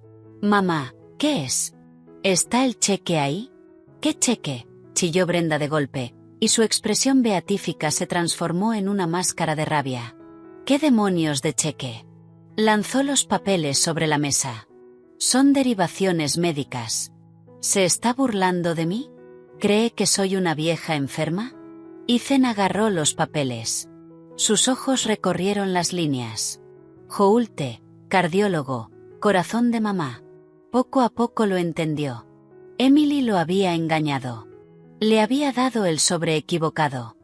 Mamá, ¿qué es? ¿Está el cheque ahí? ¿Qué cheque?, chilló Brenda de golpe, y su expresión beatífica se transformó en una máscara de rabia. ¿Qué demonios de cheque? Lanzó los papeles sobre la mesa. Son derivaciones médicas. ¿Se está burlando de mí? ¿Cree que soy una vieja enferma? Ethan agarró los papeles. Sus ojos recorrieron las líneas. Joulte, cardiólogo, corazón de mamá. Poco a poco lo entendió. Emily lo había engañado. Le había dado el sobre equivocado.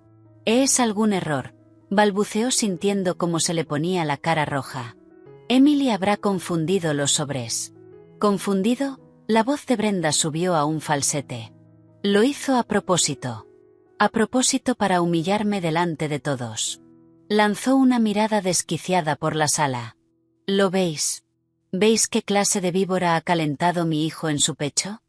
¿Es algún error?, balbuceó sintiendo cómo se le ponía la cara roja. Emily habrá confundido los sobres. ¿Confundido? La voz de Brenda subió a un falsete. Lo hizo a propósito. A propósito para humillarme delante de todos. Lanzó una mirada desquiciada por la sala. ¿Lo veis? ¿Veis qué clase de víbora ha calentado mi hijo en su pecho?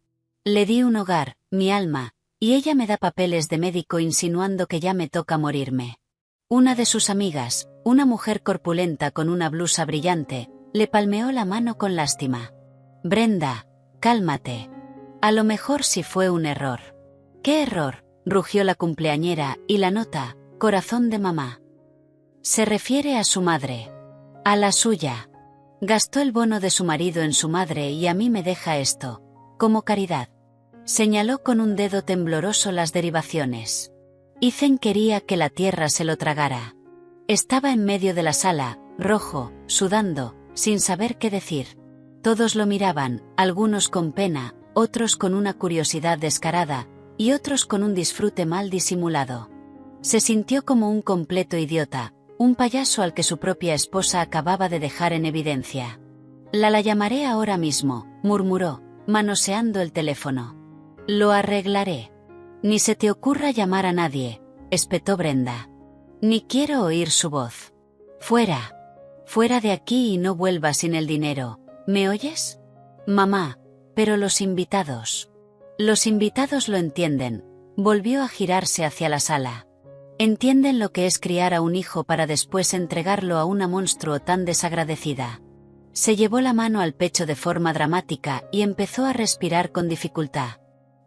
Le di un hogar, mi alma, y ella me da papeles de médico insinuando que ya me toca morirme. Una de sus amigas, una mujer corpulenta con una blusa brillante, le palmeó la mano con lástima. Brenda, cálmate. A lo mejor sí fue un error. ¿Qué error?, rugió la cumpleañera, y la nota, corazón de mamá. Se refiere a su madre. A la suya. Gastó el bono de su marido en su madre y a mí me deja esto, como caridad. Señaló con un dedo tembloroso las derivaciones. Ethan quería que la tierra se lo tragara. Estaba en medio de la sala, rojo, sudando, sin saber qué decir. Todos lo miraban, algunos con pena, otros con una curiosidad descarada, y otros con un disfrute mal disimulado. Se sintió como un completo idiota, un payaso al que su propia esposa acababa de dejar en evidencia. La llamaré ahora mismo, murmuró, manoseando el teléfono. Lo arreglaré. Ni se te ocurra llamar a nadie, espetó Brenda. Ni quiero oír su voz. Fuera. Fuera de aquí y no vuelvas sin el dinero, ¿me oyes? Mamá, pero los invitados. Los invitados lo entienden, volvió a girarse hacia la sala. Entienden lo que es criar a un hijo para después entregarlo a una monstruo tan desagradecida. Se llevó la mano al pecho de forma dramática y empezó a respirar con dificultad.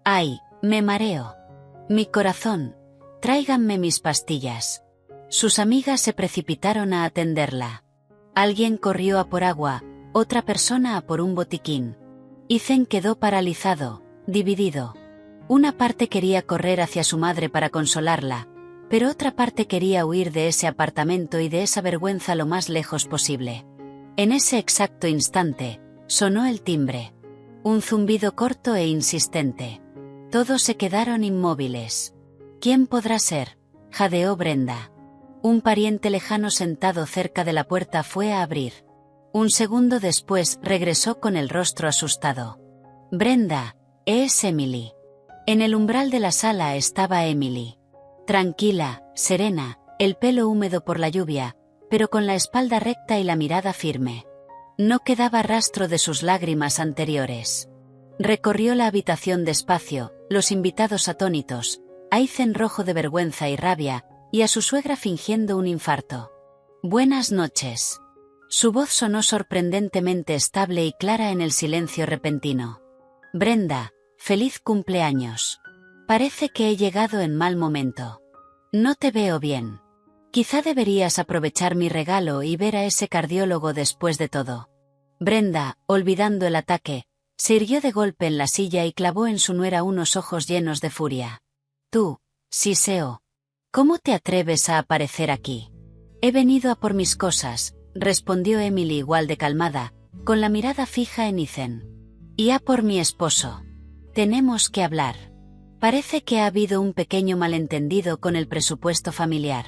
¡Ay, me mareo! Mi corazón, tráiganme mis pastillas. Sus amigas se precipitaron a atenderla. Alguien corrió a por agua, otra persona a por un botiquín. Ethan quedó paralizado, dividido. Una parte quería correr hacia su madre para consolarla, pero otra parte quería huir de ese apartamento y de esa vergüenza lo más lejos posible. En ese exacto instante, sonó el timbre. Un zumbido corto e insistente. Todos se quedaron inmóviles. ¿Quién podrá ser?, jadeó Brenda. Un pariente lejano sentado cerca de la puerta fue a abrir. Un segundo después regresó con el rostro asustado. Brenda, es Emily. En el umbral de la sala estaba Emily. Tranquila, serena, el pelo húmedo por la lluvia, pero con la espalda recta y la mirada firme. No quedaba rastro de sus lágrimas anteriores. Recorrió la habitación despacio, los invitados atónitos, a Ethan rojo de vergüenza y rabia, y a su suegra fingiendo un infarto. Buenas noches. Su voz sonó sorprendentemente estable y clara en el silencio repentino. Brenda, feliz cumpleaños. Parece que he llegado en mal momento. No te veo bien. Quizá deberías aprovechar mi regalo y ver a ese cardiólogo después de todo. Brenda, olvidando el ataque, se irguió de golpe en la silla y clavó en su nuera unos ojos llenos de furia. Tú, Siseo. ¿Cómo te atreves a aparecer aquí? He venido a por mis cosas, respondió Emily igual de calmada, con la mirada fija en Ethan. Y a por mi esposo. Tenemos que hablar. Parece que ha habido un pequeño malentendido con el presupuesto familiar.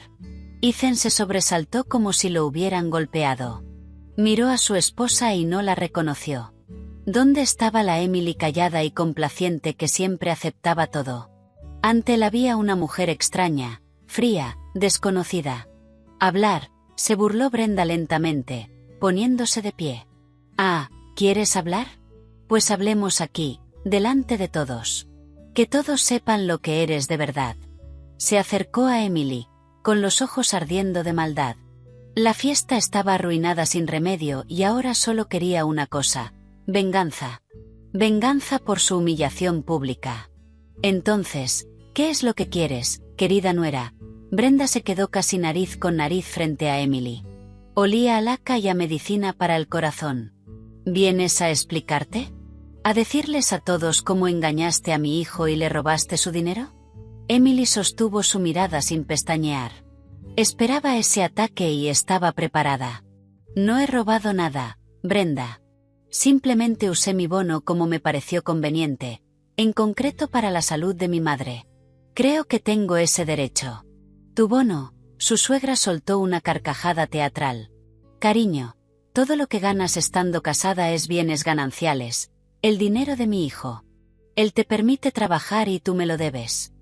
Ethan se sobresaltó como si lo hubieran golpeado. Miró a su esposa y no la reconoció. ¿Dónde estaba la Emily callada y complaciente que siempre aceptaba todo? Ante él había una mujer extraña, fría, desconocida. Hablar, se burló Brenda lentamente, poniéndose de pie. Ah, ¿quieres hablar? Pues hablemos aquí, delante de todos. Que todos sepan lo que eres de verdad. Se acercó a Emily, con los ojos ardiendo de maldad. La fiesta estaba arruinada sin remedio y ahora solo quería una cosa: venganza. Venganza por su humillación pública. Entonces, ¿qué es lo que quieres, querida nuera? Brenda se quedó casi nariz con nariz frente a Emily. Olía a laca y a medicina para el corazón. ¿Vienes a explicarte? ¿A decirles a todos cómo engañaste a mi hijo y le robaste su dinero? Emily sostuvo su mirada sin pestañear. Esperaba ese ataque y estaba preparada. No he robado nada, Brenda. Simplemente usé mi bono como me pareció conveniente, en concreto para la salud de mi madre. Creo que tengo ese derecho. ¿Tu bono? Su suegra soltó una carcajada teatral. Cariño, todo lo que ganas estando casada es bienes gananciales, el dinero de mi hijo. Él te permite trabajar y tú me lo debes.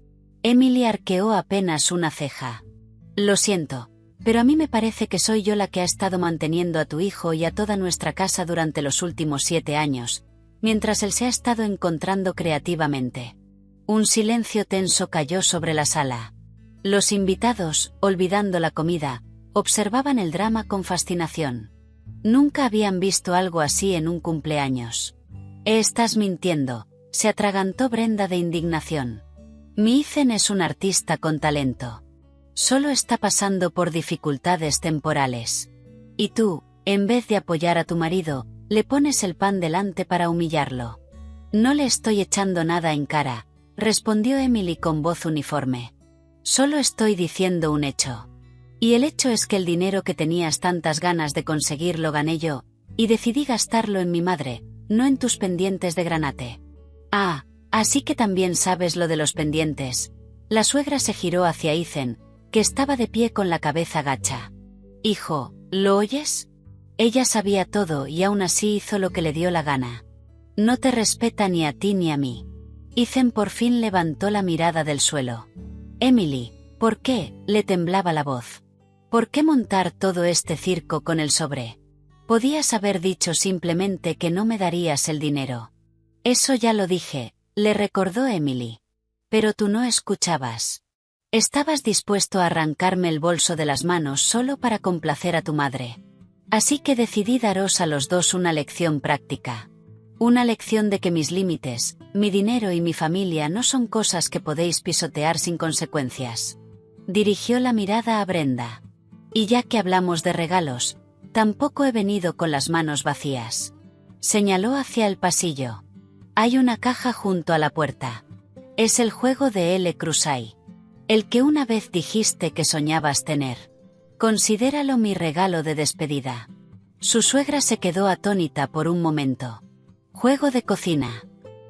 Emily arqueó apenas una ceja. Lo siento, pero a mí me parece que soy yo la que ha estado manteniendo a tu hijo y a toda nuestra casa durante los últimos 7 años, mientras él se ha estado encontrando creativamente. Un silencio tenso cayó sobre la sala. Los invitados, olvidando la comida, observaban el drama con fascinación. Nunca habían visto algo así en un cumpleaños. Estás mintiendo, se atragantó Brenda de indignación. Mi Ethan es un artista con talento. Solo está pasando por dificultades temporales. Y tú, en vez de apoyar a tu marido, le pones el pan delante para humillarlo. No le estoy echando nada en cara, respondió Emily con voz uniforme. Solo estoy diciendo un hecho. Y el hecho es que el dinero que tenías tantas ganas de conseguir lo gané yo, y decidí gastarlo en mi madre, no en tus pendientes de granate. Ah, así que también sabes lo de los pendientes. La suegra se giró hacia Ethan, que estaba de pie con la cabeza gacha. Hijo, ¿lo oyes? Ella sabía todo y aún así hizo lo que le dio la gana. No te respeta ni a ti ni a mí. Ethan por fin levantó la mirada del suelo. Emily, ¿por qué? Le temblaba la voz. ¿Por qué montar todo este circo con el sobre? Podías haber dicho simplemente que no me darías el dinero. Eso ya lo dije, le recordó Emily. Pero tú no escuchabas. Estabas dispuesto a arrancarme el bolso de las manos solo para complacer a tu madre. Así que decidí daros a los dos una lección práctica. Una lección de que mis límites, mi dinero y mi familia no son cosas que podéis pisotear sin consecuencias. Dirigió la mirada a Brenda. Y ya que hablamos de regalos, tampoco he venido con las manos vacías. Señaló hacia el pasillo. Hay una caja junto a la puerta. Es el juego de L. Crusay. El que una vez dijiste que soñabas tener. Considéralo mi regalo de despedida. Su suegra se quedó atónita por un momento. Juego de cocina.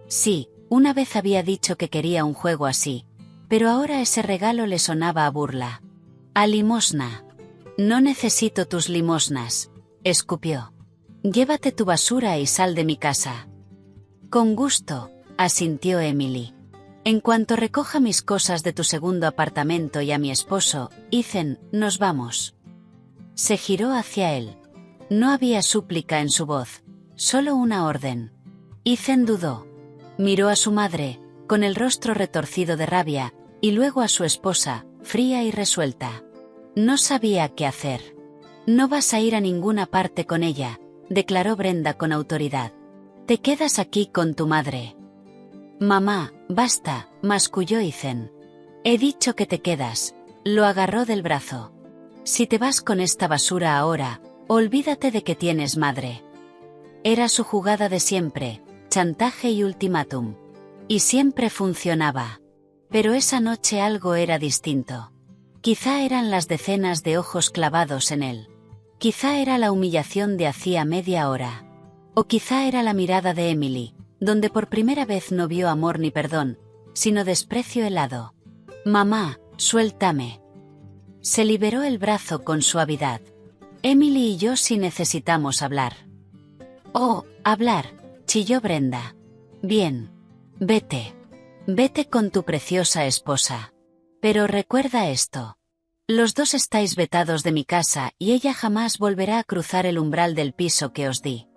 Sí, una vez había dicho que quería un juego así, pero ahora ese regalo le sonaba a burla. A limosna. No necesito tus limosnas, escupió. Llévate tu basura y sal de mi casa. Con gusto, asintió Emily. En cuanto recoja mis cosas de tu segundo apartamento y a mi esposo, Ethan, nos vamos. Se giró hacia él. No había súplica en su voz, solo una orden. Ethan dudó. Miró a su madre, con el rostro retorcido de rabia, y luego a su esposa, fría y resuelta. No sabía qué hacer. No vas a ir a ninguna parte con ella, declaró Brenda con autoridad. Te quedas aquí con tu madre. Mamá, basta, masculló Ethan. He dicho que te quedas. Lo agarró del brazo. Si te vas con esta basura ahora, olvídate de que tienes madre. Era su jugada de siempre, chantaje y ultimátum. Y siempre funcionaba. Pero esa noche algo era distinto. Quizá eran las decenas de ojos clavados en él. Quizá era la humillación de hacía media hora. O quizá era la mirada de Emily, donde por primera vez no vio amor ni perdón, sino desprecio helado. Mamá, suéltame. Se liberó el brazo con suavidad. Emily y yo sí necesitamos hablar. Oh, hablar, chilló Brenda. Bien. Vete. Vete con tu preciosa esposa. Pero recuerda esto. Los dos estáis vetados de mi casa y ella jamás volverá a cruzar el umbral del piso que os di.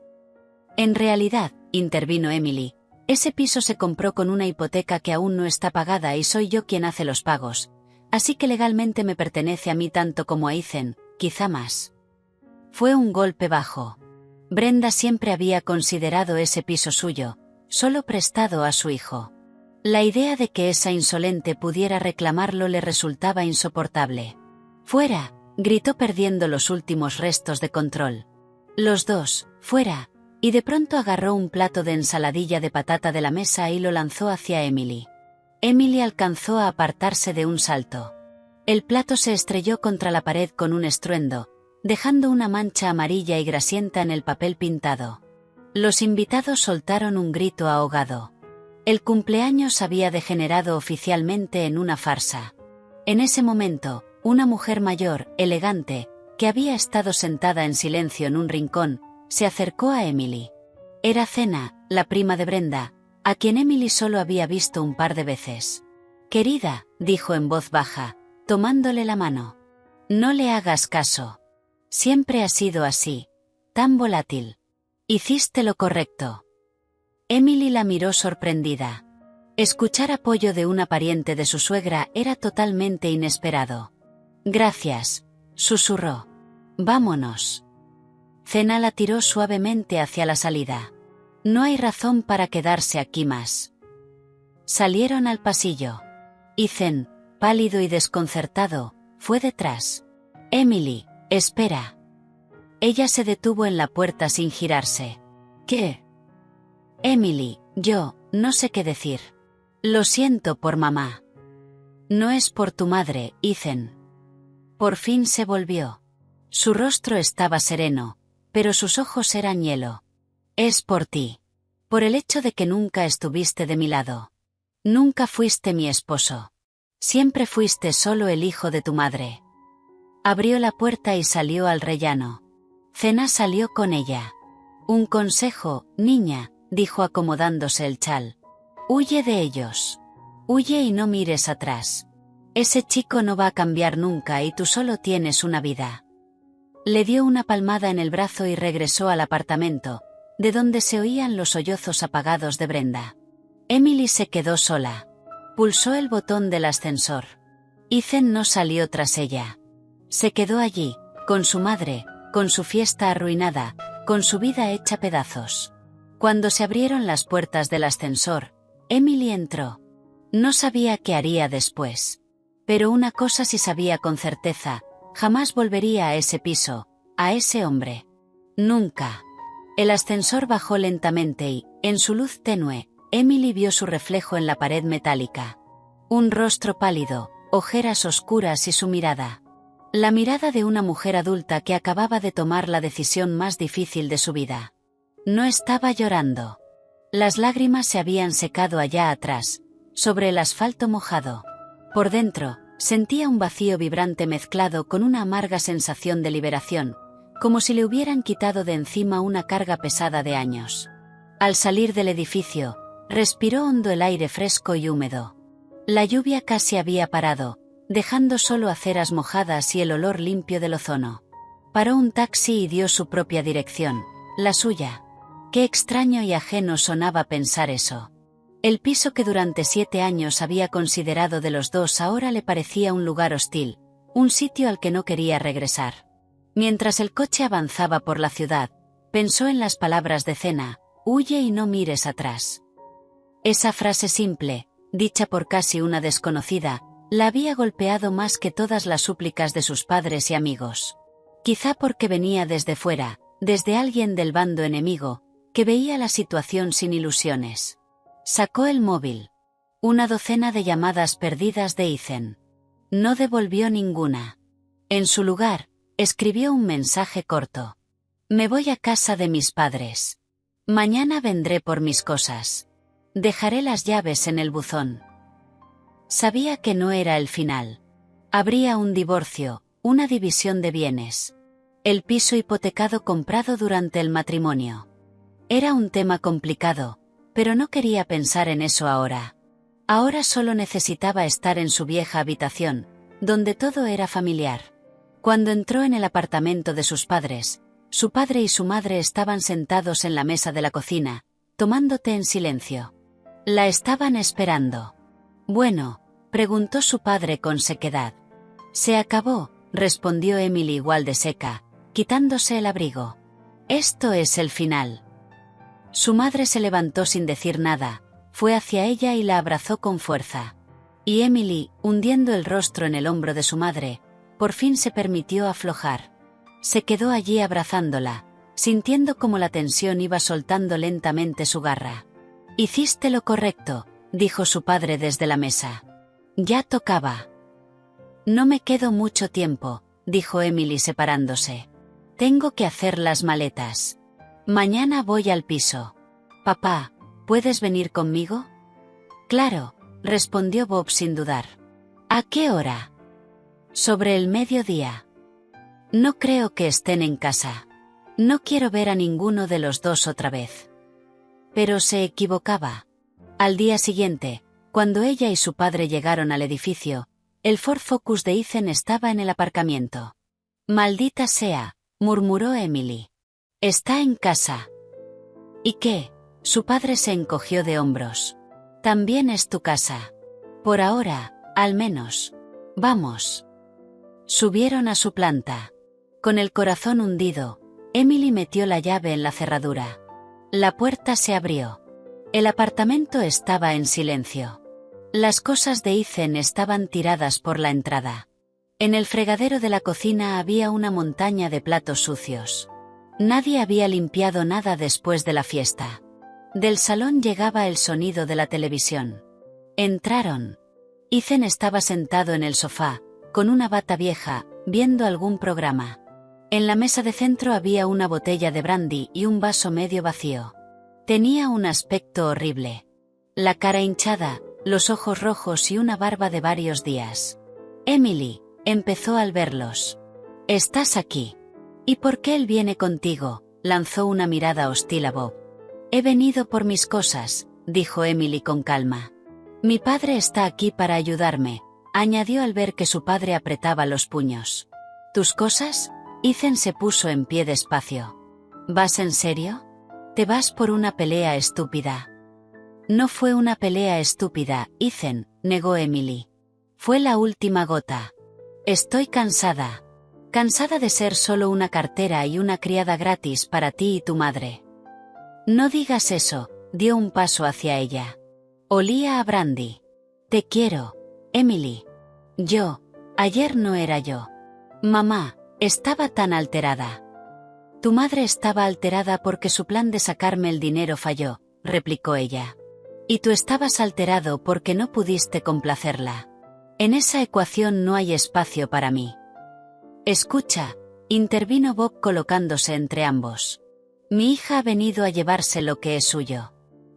En realidad, intervino Emily, ese piso se compró con una hipoteca que aún no está pagada y soy yo quien hace los pagos, así que legalmente me pertenece a mí tanto como a Ethan, quizá más. Fue un golpe bajo. Brenda siempre había considerado ese piso suyo, solo prestado a su hijo. La idea de que esa insolente pudiera reclamarlo le resultaba insoportable. ¡Fuera!, gritó perdiendo los últimos restos de control. Los dos, fuera, y de pronto agarró un plato de ensaladilla de patata de la mesa y lo lanzó hacia Emily. Emily alcanzó a apartarse de un salto. El plato se estrelló contra la pared con un estruendo, dejando una mancha amarilla y grasienta en el papel pintado. Los invitados soltaron un grito ahogado. El cumpleaños había degenerado oficialmente en una farsa. En ese momento, una mujer mayor, elegante, que había estado sentada en silencio en un rincón, se acercó a Emily. Era Cena, la prima de Brenda, a quien Emily solo había visto un par de veces. «Querida», dijo en voz baja, tomándole la mano. «No le hagas caso. Siempre ha sido así, tan volátil. Hiciste lo correcto». Emily la miró sorprendida. Escuchar apoyo de una pariente de su suegra era totalmente inesperado. «Gracias», susurró. «Vámonos». Cena la tiró suavemente hacia la salida. «No hay razón para quedarse aquí más». Salieron al pasillo. Ethan, pálido y desconcertado, fue detrás. «Emily, espera». Ella se detuvo en la puerta sin girarse. «¿Qué?» «Emily, yo, no sé qué decir. Lo siento por mamá». «No es por tu madre, Ethan». Por fin se volvió. Su rostro estaba sereno, pero sus ojos eran hielo. «Es por ti. Por el hecho de que nunca estuviste de mi lado. Nunca fuiste mi esposo. Siempre fuiste solo el hijo de tu madre». Abrió la puerta y salió al rellano. Cena salió con ella. «Un consejo, niña», dijo acomodándose el chal. «Huye de ellos. Huye y no mires atrás. Ese chico no va a cambiar nunca y tú solo tienes una vida». Le dio una palmada en el brazo y regresó al apartamento, de donde se oían los sollozos apagados de Brenda. Emily se quedó sola. Pulsó el botón del ascensor. Ethan no salió tras ella. Se quedó allí, con su madre, con su fiesta arruinada, con su vida hecha pedazos. Cuando se abrieron las puertas del ascensor, Emily entró. No sabía qué haría después. Pero una cosa sí sabía con certeza: jamás volvería a ese piso, a ese hombre. Nunca. El ascensor bajó lentamente y, en su luz tenue, Emily vio su reflejo en la pared metálica. Un rostro pálido, ojeras oscuras y su mirada. La mirada de una mujer adulta que acababa de tomar la decisión más difícil de su vida. No estaba llorando. Las lágrimas se habían secado allá atrás, sobre el asfalto mojado. Por dentro, sentía un vacío vibrante mezclado con una amarga sensación de liberación, como si le hubieran quitado de encima una carga pesada de años. Al salir del edificio, respiró hondo el aire fresco y húmedo. La lluvia casi había parado, dejando solo aceras mojadas y el olor limpio del ozono. Paró un taxi y dio su propia dirección, la suya. Qué extraño y ajeno sonaba pensar eso. El piso que durante 7 años había considerado de los dos ahora le parecía un lugar hostil, un sitio al que no quería regresar. Mientras el coche avanzaba por la ciudad, pensó en las palabras de Cena: «Huye y no mires atrás». Esa frase simple, dicha por casi una desconocida, la había golpeado más que todas las súplicas de sus padres y amigos. Quizá porque venía desde fuera, desde alguien del bando enemigo, que veía la situación sin ilusiones. Sacó el móvil. Una docena de llamadas perdidas de Ethan. No devolvió ninguna. En su lugar, escribió un mensaje corto. «Me voy a casa de mis padres. Mañana vendré por mis cosas. Dejaré las llaves en el buzón». Sabía que no era el final. Habría un divorcio, una división de bienes. El piso hipotecado comprado durante el matrimonio. Era un tema complicado, pero no quería pensar en eso ahora. Ahora solo necesitaba estar en su vieja habitación, donde todo era familiar. Cuando entró en el apartamento de sus padres, su padre y su madre estaban sentados en la mesa de la cocina, tomando té en silencio. La estaban esperando. «Bueno», preguntó su padre con sequedad. «Se acabó», respondió Emily igual de seca, quitándose el abrigo. «Esto es el final». Su madre se levantó sin decir nada, fue hacia ella y la abrazó con fuerza. Y Emily, hundiendo el rostro en el hombro de su madre, por fin se permitió aflojar. Se quedó allí abrazándola, sintiendo cómo la tensión iba soltando lentamente su garra. «Hiciste lo correcto», dijo su padre desde la mesa. «Ya tocaba». «No me quedo mucho tiempo», dijo Emily separándose. «Tengo que hacer las maletas. Mañana voy al piso. Papá, ¿puedes venir conmigo?» «Claro», respondió Bob sin dudar. «¿A qué hora?» «Sobre el mediodía». «No creo que estén en casa. No quiero ver a ninguno de los dos otra vez». Pero se equivocaba. Al día siguiente, cuando ella y su padre llegaron al edificio, el Ford Focus de Ethan estaba en el aparcamiento. «Maldita sea», murmuró Emily. «Está en casa». «¿Y qué?», su padre se encogió de hombros. «También es tu casa. Por ahora, al menos. Vamos». Subieron a su planta. Con el corazón hundido, Emily metió la llave en la cerradura. La puerta se abrió. El apartamento estaba en silencio. Las cosas de Ethan estaban tiradas por la entrada. En el fregadero de la cocina había una montaña de platos sucios. Nadie había limpiado nada después de la fiesta. Del salón llegaba el sonido de la televisión. Entraron. Ethan estaba sentado en el sofá, con una bata vieja, viendo algún programa. En la mesa de centro había una botella de brandy y un vaso medio vacío. Tenía un aspecto horrible. La cara hinchada, los ojos rojos y una barba de varios días. «Emily», empezó al verlos. «Estás aquí. ¿Y por qué él viene contigo?», lanzó una mirada hostil a Bob. «He venido por mis cosas», dijo Emily con calma. «Mi padre está aquí para ayudarme», añadió al ver que su padre apretaba los puños. «¿Tus cosas?». Ethan se puso en pie despacio. «¿Vas en serio? Te vas por una pelea estúpida». «No fue una pelea estúpida, Ethan», negó Emily. «Fue la última gota. Estoy cansada. Cansada de ser solo una cartera y una criada gratis para ti y tu madre». «No digas eso», dio un paso hacia ella. Olía a brandy. «Te quiero, Emily». Ayer no era yo. Mamá, estaba tan alterada». «Tu madre estaba alterada porque su plan de sacarme el dinero falló», replicó ella. «Y tú estabas alterado porque no pudiste complacerla. En esa ecuación no hay espacio para mí». «Escucha», intervino Bob colocándose entre ambos. «Mi hija ha venido a llevarse lo que es suyo.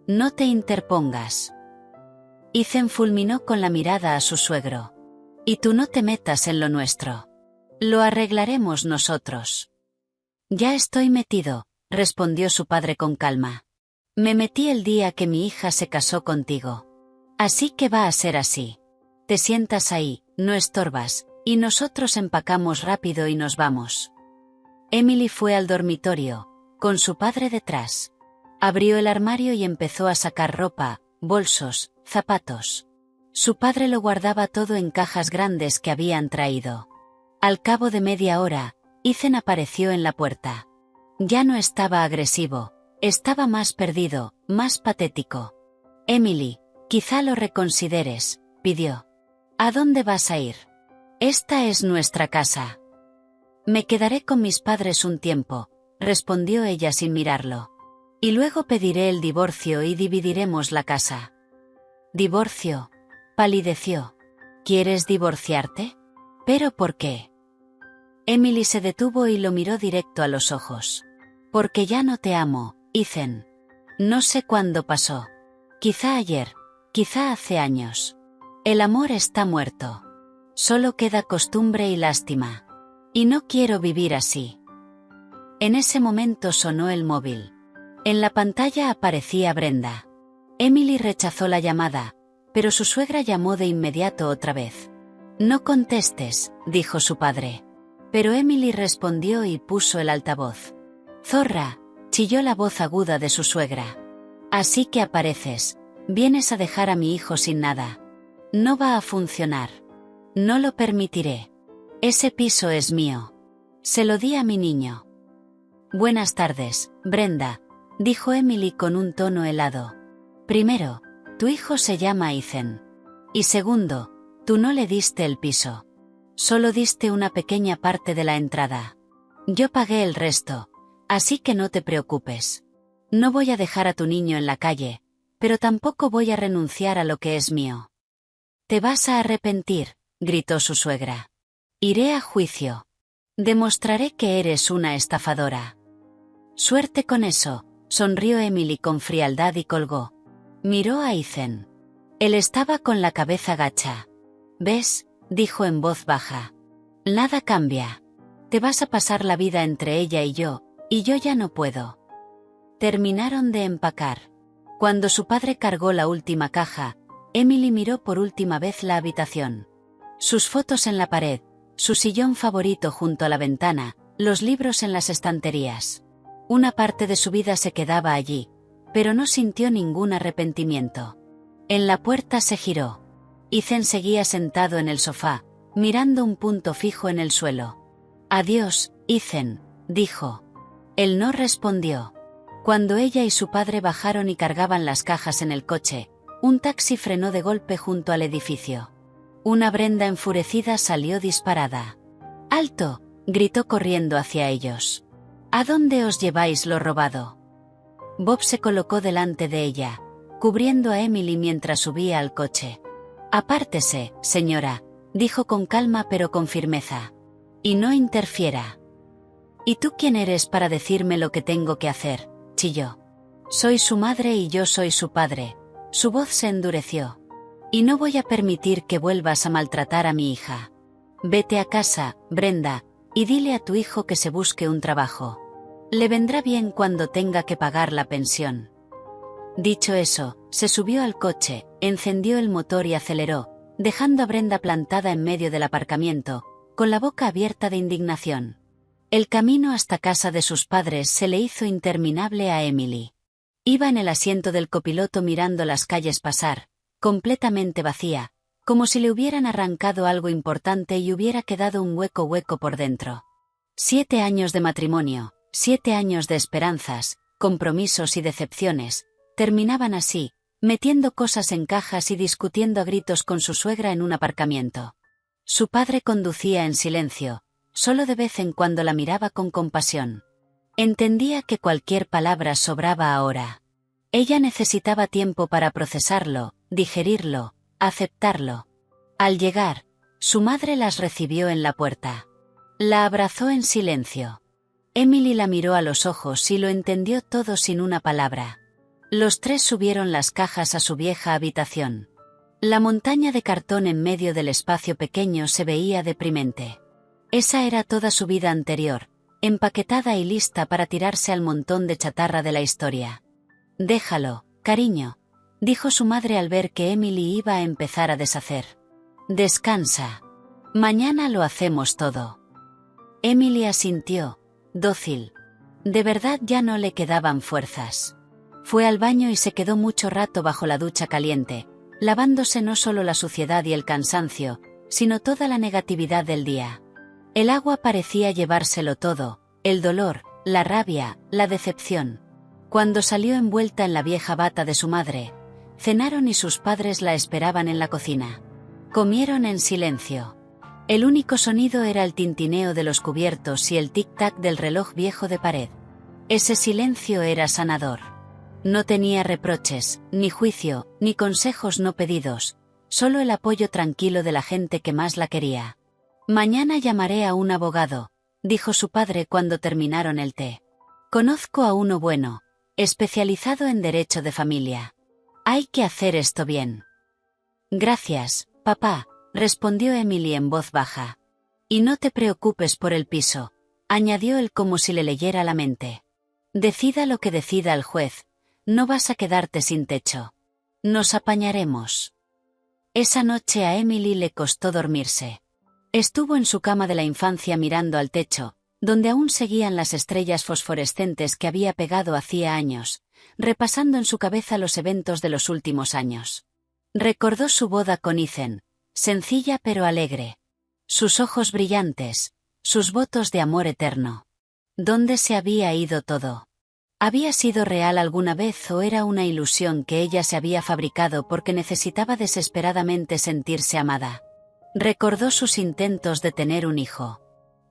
No te interpongas». Ethan fulminó con la mirada a su suegro. «Y tú no te metas en lo nuestro. Lo arreglaremos nosotros». «Ya estoy metido», respondió su padre con calma. «Me metí el día que mi hija se casó contigo. Así que va a ser así. Te sientas ahí, no estorbas, y nosotros empacamos rápido y nos vamos». Emily fue al dormitorio, con su padre detrás. Abrió el armario y empezó a sacar ropa, bolsos, zapatos. Su padre lo guardaba todo en cajas grandes que habían traído. Al cabo de media hora, Ethan apareció en la puerta. Ya no estaba agresivo, estaba más perdido, más patético. «Emily, quizá lo reconsideres», pidió. «¿A dónde vas a ir? Esta es nuestra casa». «Me quedaré con mis padres un tiempo», respondió ella sin mirarlo. «Y luego pediré el divorcio y dividiremos la casa». «¿Divorcio?», palideció. «¿Quieres divorciarte? ¿Pero por qué?». Emily se detuvo y lo miró directo a los ojos. «Porque ya no te amo, Ethan. No sé cuándo pasó. Quizá ayer, quizá hace años. El amor está muerto. Solo queda costumbre y lástima. Y no quiero vivir así». En ese momento sonó el móvil. En la pantalla aparecía Brenda. Emily rechazó la llamada, pero su suegra llamó de inmediato otra vez. No contestes, dijo su padre. Pero Emily respondió y puso el altavoz. Zorra, chilló la voz aguda de su suegra. Así que apareces, vienes a dejar a mi hijo sin nada. No va a funcionar. No lo permitiré. Ese piso es mío. Se lo di a mi niño. Buenas tardes, Brenda, dijo Emily con un tono helado. Primero, tu hijo se llama Ethan. Y segundo, tú no le diste el piso. Solo diste una pequeña parte de la entrada. Yo pagué el resto, así que no te preocupes. No voy a dejar a tu niño en la calle, pero tampoco voy a renunciar a lo que es mío. Te vas a arrepentir, gritó su suegra. Iré a juicio. Demostraré que eres una estafadora. Suerte con eso, sonrió Emily con frialdad y colgó. Miró a Ethan. Él estaba con la cabeza gacha. ¿Ves?, dijo en voz baja. Nada cambia. Te vas a pasar la vida entre ella y yo ya no puedo. Terminaron de empacar. Cuando su padre cargó la última caja, Emily miró por última vez la habitación. Sus fotos en la pared, su sillón favorito junto a la ventana, los libros en las estanterías. Una parte de su vida se quedaba allí, pero no sintió ningún arrepentimiento. En la puerta se giró. Ethan seguía sentado en el sofá, mirando un punto fijo en el suelo. Adiós, Ethan, dijo. Él no respondió. Cuando ella y su padre bajaron y cargaban las cajas en el coche, un taxi frenó de golpe junto al edificio. Una Brenda enfurecida salió disparada. ¡Alto!, gritó corriendo hacia ellos. ¿A dónde os lleváis lo robado? Bob se colocó delante de ella, cubriendo a Emily mientras subía al coche. Apártese, señora, dijo con calma pero con firmeza. Y no interfiera. ¿Y tú quién eres para decirme lo que tengo que hacer?, chilló. Soy su madre y yo soy su padre. Su voz se endureció. Y no voy a permitir que vuelvas a maltratar a mi hija. Vete a casa, Brenda, y dile a tu hijo que se busque un trabajo. Le vendrá bien cuando tenga que pagar la pensión. Dicho eso, se subió al coche, encendió el motor y aceleró, dejando a Brenda plantada en medio del aparcamiento, con la boca abierta de indignación. El camino hasta casa de sus padres se le hizo interminable a Emily. Iba en el asiento del copiloto mirando las calles pasar, completamente vacía, como si le hubieran arrancado algo importante y hubiera quedado un hueco por dentro. 7 años de matrimonio, 7 años de esperanzas, compromisos y decepciones, terminaban así, metiendo cosas en cajas y discutiendo a gritos con su suegra en un aparcamiento. Su padre conducía en silencio, solo de vez en cuando la miraba con compasión. Entendía que cualquier palabra sobraba ahora. Ella necesitaba tiempo para procesarlo, digerirlo, aceptarlo. Al llegar, su madre las recibió en la puerta. La abrazó en silencio. Emily la miró a los ojos y lo entendió todo sin una palabra. Los tres subieron las cajas a su vieja habitación. La montaña de cartón en medio del espacio pequeño se veía deprimente. Esa era toda su vida anterior, empaquetada y lista para tirarse al montón de chatarra de la historia. Déjalo, cariño, dijo su madre al ver que Emily iba a empezar a deshacer. Descansa. Mañana lo hacemos todo. Emily asintió, dócil. De verdad ya no le quedaban fuerzas. Fue al baño y se quedó mucho rato bajo la ducha caliente, lavándose no solo la suciedad y el cansancio, sino toda la negatividad del día. El agua parecía llevárselo todo, el dolor, la rabia, la decepción. Cuando salió envuelta en la vieja bata de su madre, cenaron y sus padres la esperaban en la cocina. Comieron en silencio. El único sonido era el tintineo de los cubiertos y el tic-tac del reloj viejo de pared. Ese silencio era sanador. No tenía reproches, ni juicio, ni consejos no pedidos, solo el apoyo tranquilo de la gente que más la quería. Mañana llamaré a un abogado, dijo su padre cuando terminaron el té. Conozco a uno bueno, especializado en derecho de familia. Hay que hacer esto bien. Gracias, papá, respondió Emily en voz baja. Y no te preocupes por el piso. añadió él como si le leyera la mente. Decida lo que decida el juez, no vas a quedarte sin techo. Nos apañaremos. Esa noche a Emily le costó dormirse. Estuvo en su cama de la infancia mirando al techo, donde aún seguían las estrellas fosforescentes que había pegado hacía años, repasando en su cabeza los eventos de los últimos años. Recordó su boda con Ethan, sencilla pero alegre. Sus ojos brillantes, sus votos de amor eterno. ¿Dónde se había ido todo? ¿Había sido real alguna vez o era una ilusión que ella se había fabricado porque necesitaba desesperadamente sentirse amada? Recordó sus intentos de tener un hijo.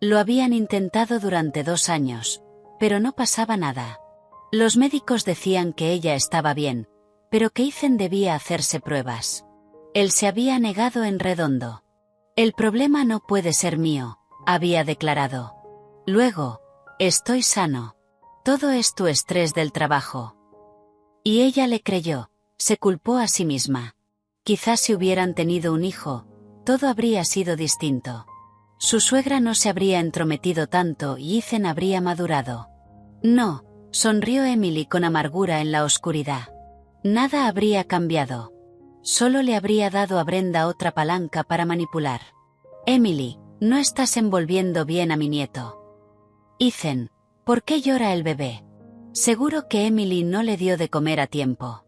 Lo habían intentado durante 2 años, pero no pasaba nada. Los médicos decían que ella estaba bien, pero que Ethan debía hacerse pruebas. Él se había negado en redondo. El problema no puede ser mío, había declarado. Luego, estoy sano. Todo es tu estrés del trabajo. Y ella le creyó, se culpó a sí misma. Quizás si hubieran tenido un hijo, todo habría sido distinto. Su suegra no se habría entrometido tanto y Ethan habría madurado. No, sonrió Emily con amargura en la oscuridad. Nada habría cambiado. Solo le habría dado a Brenda otra palanca para manipular. Emily, no estás envolviendo bien a mi nieto. Ethan, ¿por qué llora el bebé? Seguro que Emily no le dio de comer a tiempo.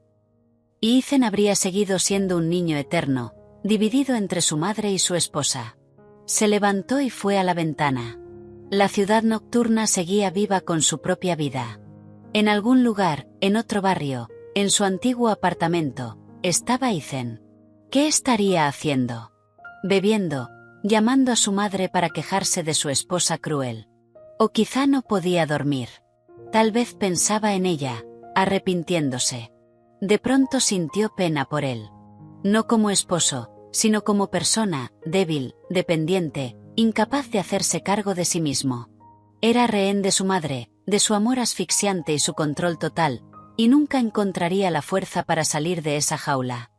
Y Ethan habría seguido siendo un niño eterno, dividido entre su madre y su esposa. Se levantó y fue a la ventana. La ciudad nocturna seguía viva con su propia vida. En algún lugar, en otro barrio, en su antiguo apartamento, estaba Ethan. ¿Qué estaría haciendo? Bebiendo, llamando a su madre para quejarse de su esposa cruel. O quizá no podía dormir. Tal vez pensaba en ella, arrepintiéndose. De pronto sintió pena por él. No como esposo, sino como persona, débil, dependiente, incapaz de hacerse cargo de sí mismo. Era rehén de su madre, de su amor asfixiante y su control total, y nunca encontraría la fuerza para salir de esa jaula.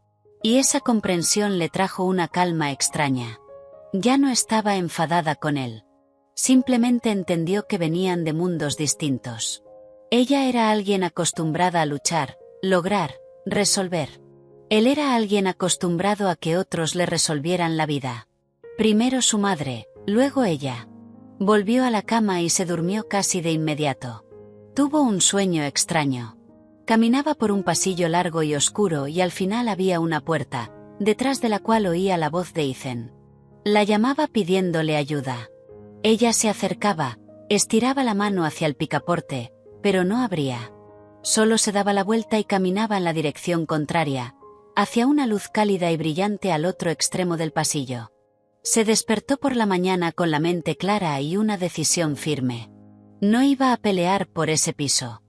Y esa comprensión le trajo una calma extraña. Ya no estaba enfadada con él. Simplemente entendió que venían de mundos distintos. Ella era alguien acostumbrada a luchar, lograr, resolver. Él era alguien acostumbrado a que otros le resolvieran la vida. Primero su madre, luego ella. Volvió a la cama y se durmió casi de inmediato. Tuvo un sueño extraño. Caminaba por un pasillo largo y oscuro y al final había una puerta, detrás de la cual oía la voz de Ethan. La llamaba pidiéndole ayuda. Ella se acercaba, estiraba la mano hacia el picaporte, pero no abría. Solo se daba la vuelta y caminaba en la dirección contraria, hacia una luz cálida y brillante al otro extremo del pasillo. Se despertó por la mañana con la mente clara y una decisión firme. No iba a pelear por ese piso.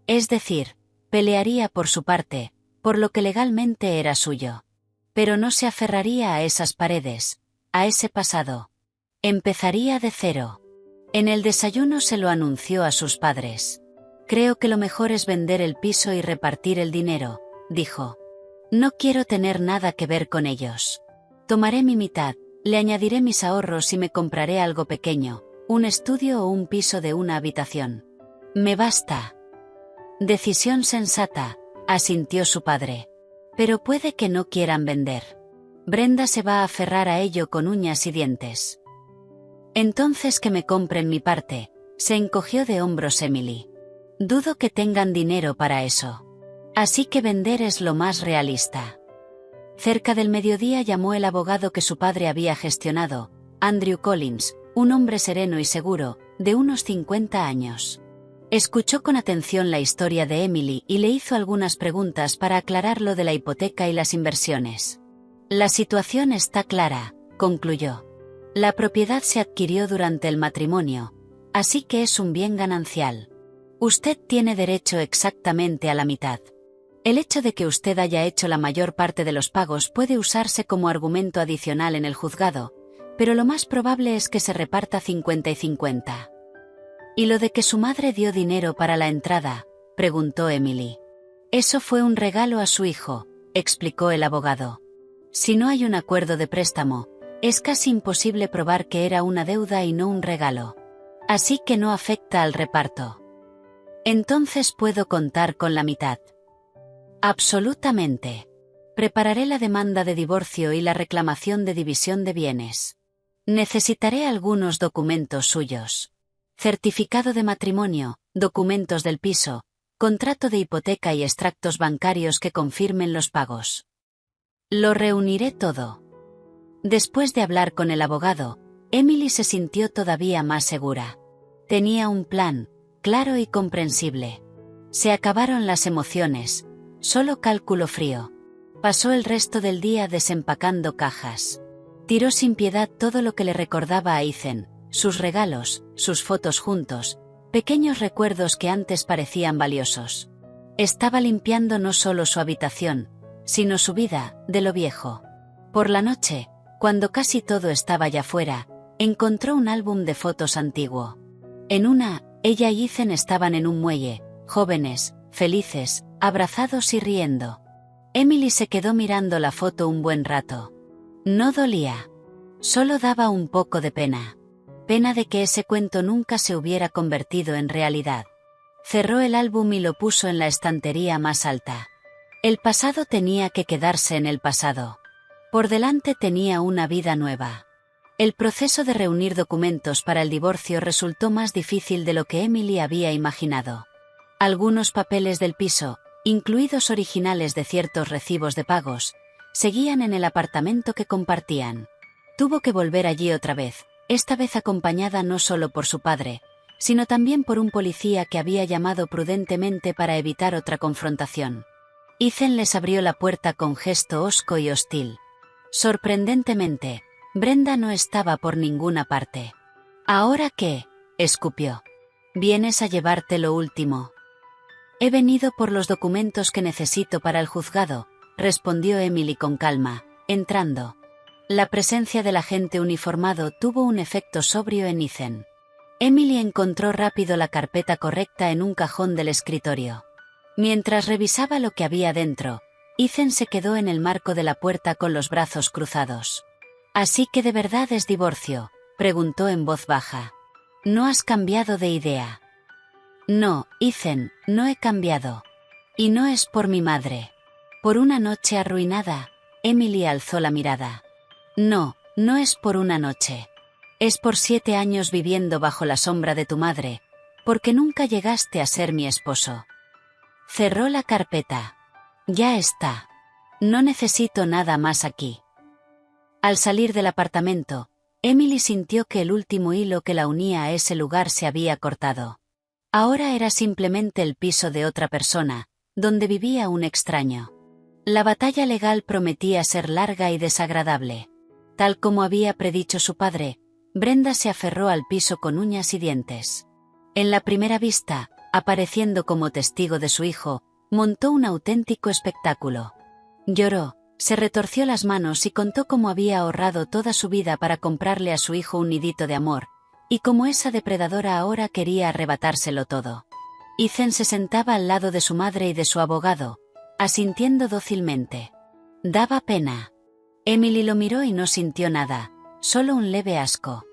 Es decir, pelearía por su parte, por lo que legalmente era suyo. Pero no se aferraría a esas paredes, a ese pasado. Empezaría de cero. En el desayuno se lo anunció a sus padres. Creo que lo mejor es vender el piso y repartir el dinero, dijo. No quiero tener nada que ver con ellos. Tomaré mi mitad, le añadiré mis ahorros y me compraré algo pequeño, un estudio o un piso de una habitación. Me basta. Decisión sensata, asintió su padre. Pero puede que no quieran vender. Brenda se va a aferrar a ello con uñas y dientes. Entonces que me compren mi parte, se encogió de hombros Emily. Dudo que tengan dinero para eso. Así que vender es lo más realista. Cerca del mediodía llamó el abogado que su padre había gestionado, Andrew Collins, un hombre sereno y seguro, de unos 50 años. Escuchó con atención la historia de Emily y le hizo algunas preguntas para aclarar lo de la hipoteca y las inversiones. La situación está clara, concluyó. La propiedad se adquirió durante el matrimonio, así que es un bien ganancial. Usted tiene derecho exactamente a la mitad. El hecho de que usted haya hecho la mayor parte de los pagos puede usarse como argumento adicional en el juzgado, pero lo más probable es que se reparta 50 y 50. ¿Y lo de que su madre dio dinero para la entrada?, preguntó Emily. Eso fue un regalo a su hijo, explicó el abogado. Si no hay un acuerdo de préstamo, es casi imposible probar que era una deuda y no un regalo. Así que no afecta al reparto. Entonces puedo contar con la mitad. Absolutamente. Prepararé la demanda de divorcio y la reclamación de división de bienes. Necesitaré algunos documentos suyos. Certificado de matrimonio, documentos del piso, contrato de hipoteca y extractos bancarios que confirmen los pagos. Lo reuniré todo. Después de hablar con el abogado, Emily se sintió todavía más segura. Tenía un plan, claro y comprensible. Se acabaron las emociones, solo cálculo frío. Pasó el resto del día desempacando cajas. Tiró sin piedad todo lo que le recordaba a Ethan, sus regalos, sus fotos juntos, pequeños recuerdos que antes parecían valiosos. Estaba limpiando no solo su habitación, sino su vida, de lo viejo. Por la noche, cuando casi todo estaba ya fuera, encontró un álbum de fotos antiguo. En una, ella y Ethan estaban en un muelle, jóvenes, felices, abrazados y riendo. Emily se quedó mirando la foto un buen rato. No dolía. Solo daba un poco de pena. Pena de que ese cuento nunca se hubiera convertido en realidad. Cerró el álbum y lo puso en la estantería más alta. El pasado tenía que quedarse en el pasado. Por delante tenía una vida nueva. El proceso de reunir documentos para el divorcio resultó más difícil de lo que Emily había imaginado. Algunos papeles del piso, incluidos originales de ciertos recibos de pagos, seguían en el apartamento que compartían. Tuvo que volver allí otra vez, esta vez acompañada no solo por su padre, sino también por un policía que había llamado prudentemente para evitar otra confrontación. Ethan les abrió la puerta con gesto hosco y hostil. Sorprendentemente, Brenda no estaba por ninguna parte. ¿Ahora qué?, escupió. ¿Vienes a llevarte lo último? He venido por los documentos que necesito para el juzgado, respondió Emily con calma, entrando. La presencia del agente uniformado tuvo un efecto sobrio en Ethan. Emily encontró rápido la carpeta correcta en un cajón del escritorio. Mientras revisaba lo que había dentro, Ethan se quedó en el marco de la puerta con los brazos cruzados. ¿Así que de verdad es divorcio?, preguntó en voz baja. ¿No has cambiado de idea? No, Ethan, no he cambiado. Y no es por mi madre. ¿Por una noche arruinada? Emily alzó la mirada. No, no es por una noche. Es por 7 años viviendo bajo la sombra de tu madre, porque nunca llegaste a ser mi esposo. Cerró la carpeta. Ya está. No necesito nada más aquí. Al salir del apartamento, Emily sintió que el último hilo que la unía a ese lugar se había cortado. Ahora era simplemente el piso de otra persona, donde vivía un extraño. La batalla legal prometía ser larga y desagradable. Tal como había predicho su padre, Brenda se aferró al piso con uñas y dientes. En la primera vista, apareciendo como testigo de su hijo, montó un auténtico espectáculo. Lloró, se retorció las manos y contó cómo había ahorrado toda su vida para comprarle a su hijo un nidito de amor, y cómo esa depredadora ahora quería arrebatárselo todo. Ethan se sentaba al lado de su madre y de su abogado, asintiendo dócilmente. Daba pena. Emily lo miró y no sintió nada, solo un leve asco.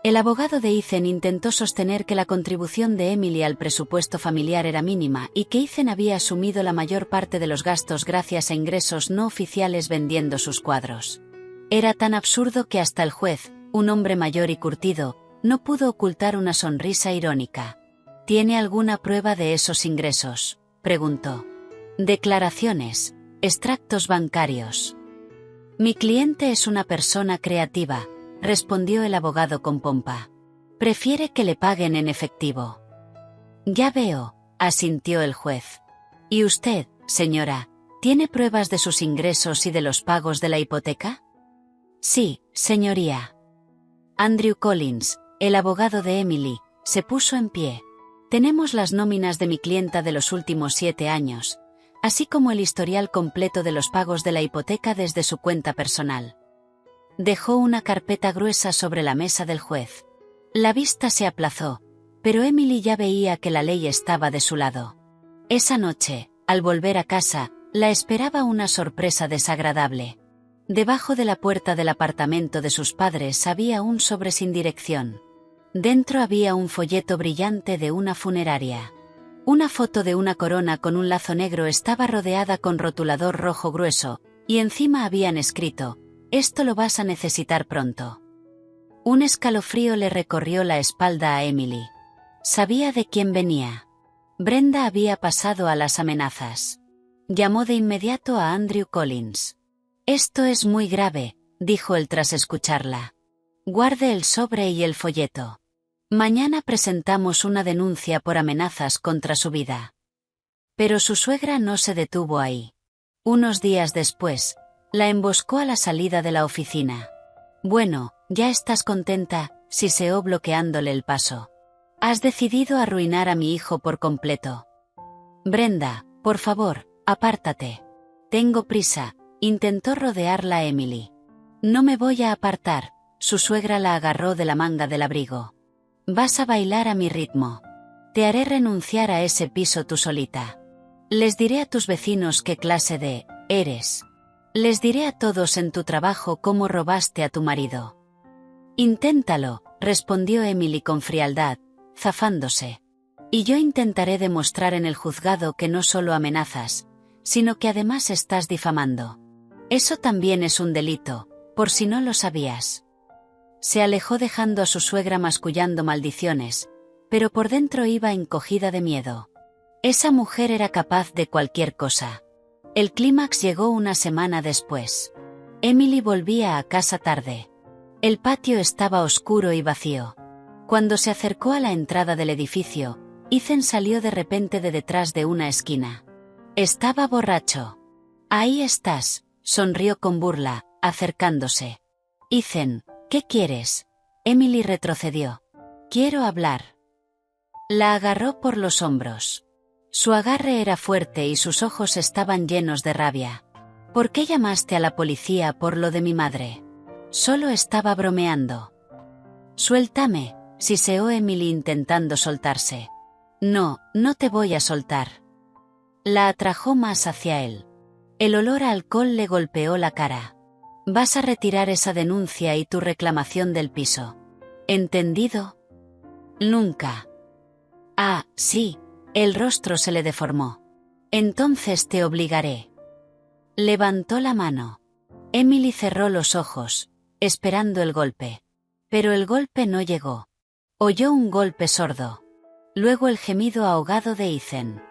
El abogado de Ethan intentó sostener que la contribución de Emily al presupuesto familiar era mínima y que Ethan había asumido la mayor parte de los gastos gracias a ingresos no oficiales vendiendo sus cuadros. Era tan absurdo que hasta el juez, un hombre mayor y curtido, no pudo ocultar una sonrisa irónica. ¿Tiene alguna prueba de esos ingresos?, preguntó. Declaraciones, extractos bancarios. Mi cliente es una persona creativa, respondió el abogado con pompa. Prefiere que le paguen en efectivo. Ya veo, asintió el juez. ¿Y usted, señora, tiene pruebas de sus ingresos y de los pagos de la hipoteca? Sí, señoría. Andrew Collins, el abogado de Emily, se puso en pie. Tenemos las nóminas de mi clienta de los últimos 7 años, así como el historial completo de los pagos de la hipoteca desde su cuenta personal. Dejó una carpeta gruesa sobre la mesa del juez. La vista se aplazó, pero Emily ya veía que la ley estaba de su lado. Esa noche, al volver a casa, la esperaba una sorpresa desagradable. Debajo de la puerta del apartamento de sus padres había un sobre sin dirección. Dentro había un folleto brillante de una funeraria. Una foto de una corona con un lazo negro estaba rodeada con rotulador rojo grueso, y encima habían escrito: «Esto lo vas a necesitar pronto». Un escalofrío le recorrió la espalda a Emily. Sabía de quién venía. Brenda había pasado a las amenazas. Llamó de inmediato a Andrew Collins. «Esto es muy grave», dijo él tras escucharla. «Guarde el sobre y el folleto. Mañana presentamos una denuncia por amenazas contra su vida». Pero su suegra no se detuvo ahí. Unos días después, la emboscó a la salida de la oficina. «Bueno, ya estás contenta», siseó bloqueándole el paso. «Has decidido arruinar a mi hijo por completo». «Brenda, por favor, apártate. Tengo prisa», intentó rodearla Emily. «No me voy a apartar», su suegra la agarró de la manga del abrigo. «Vas a bailar a mi ritmo. Te haré renunciar a ese piso tú solita. Les diré a tus vecinos qué clase de eres. Les diré a todos en tu trabajo cómo robaste a tu marido». «Inténtalo», respondió Emily con frialdad, zafándose. «Y yo intentaré demostrar en el juzgado que no solo amenazas, sino que además estás difamando. Eso también es un delito, por si no lo sabías». Se alejó dejando a su suegra mascullando maldiciones, pero por dentro iba encogida de miedo. Esa mujer era capaz de cualquier cosa. El clímax llegó una semana después. Emily volvía a casa tarde. El patio estaba oscuro y vacío. Cuando se acercó a la entrada del edificio, Ethan salió de repente de detrás de una esquina. Estaba borracho. «Ahí estás», sonrió con burla, acercándose. «Ethan, ¿qué quieres?». Emily retrocedió. «Quiero hablar». La agarró por los hombros. Su agarre era fuerte y sus ojos estaban llenos de rabia. «¿Por qué llamaste a la policía por lo de mi madre?». «Solo estaba bromeando». «Suéltame», siseó Emily intentando soltarse. «No, no te voy a soltar». La atrajo más hacia él. El olor a alcohol le golpeó la cara. «Vas a retirar esa denuncia y tu reclamación del piso. ¿Entendido?». «Nunca». «Ah, sí», el rostro se le deformó. «Entonces te obligaré». Levantó la mano. Emily cerró los ojos, esperando el golpe. Pero el golpe no llegó. Oyó un golpe sordo. Luego el gemido ahogado de Ethan.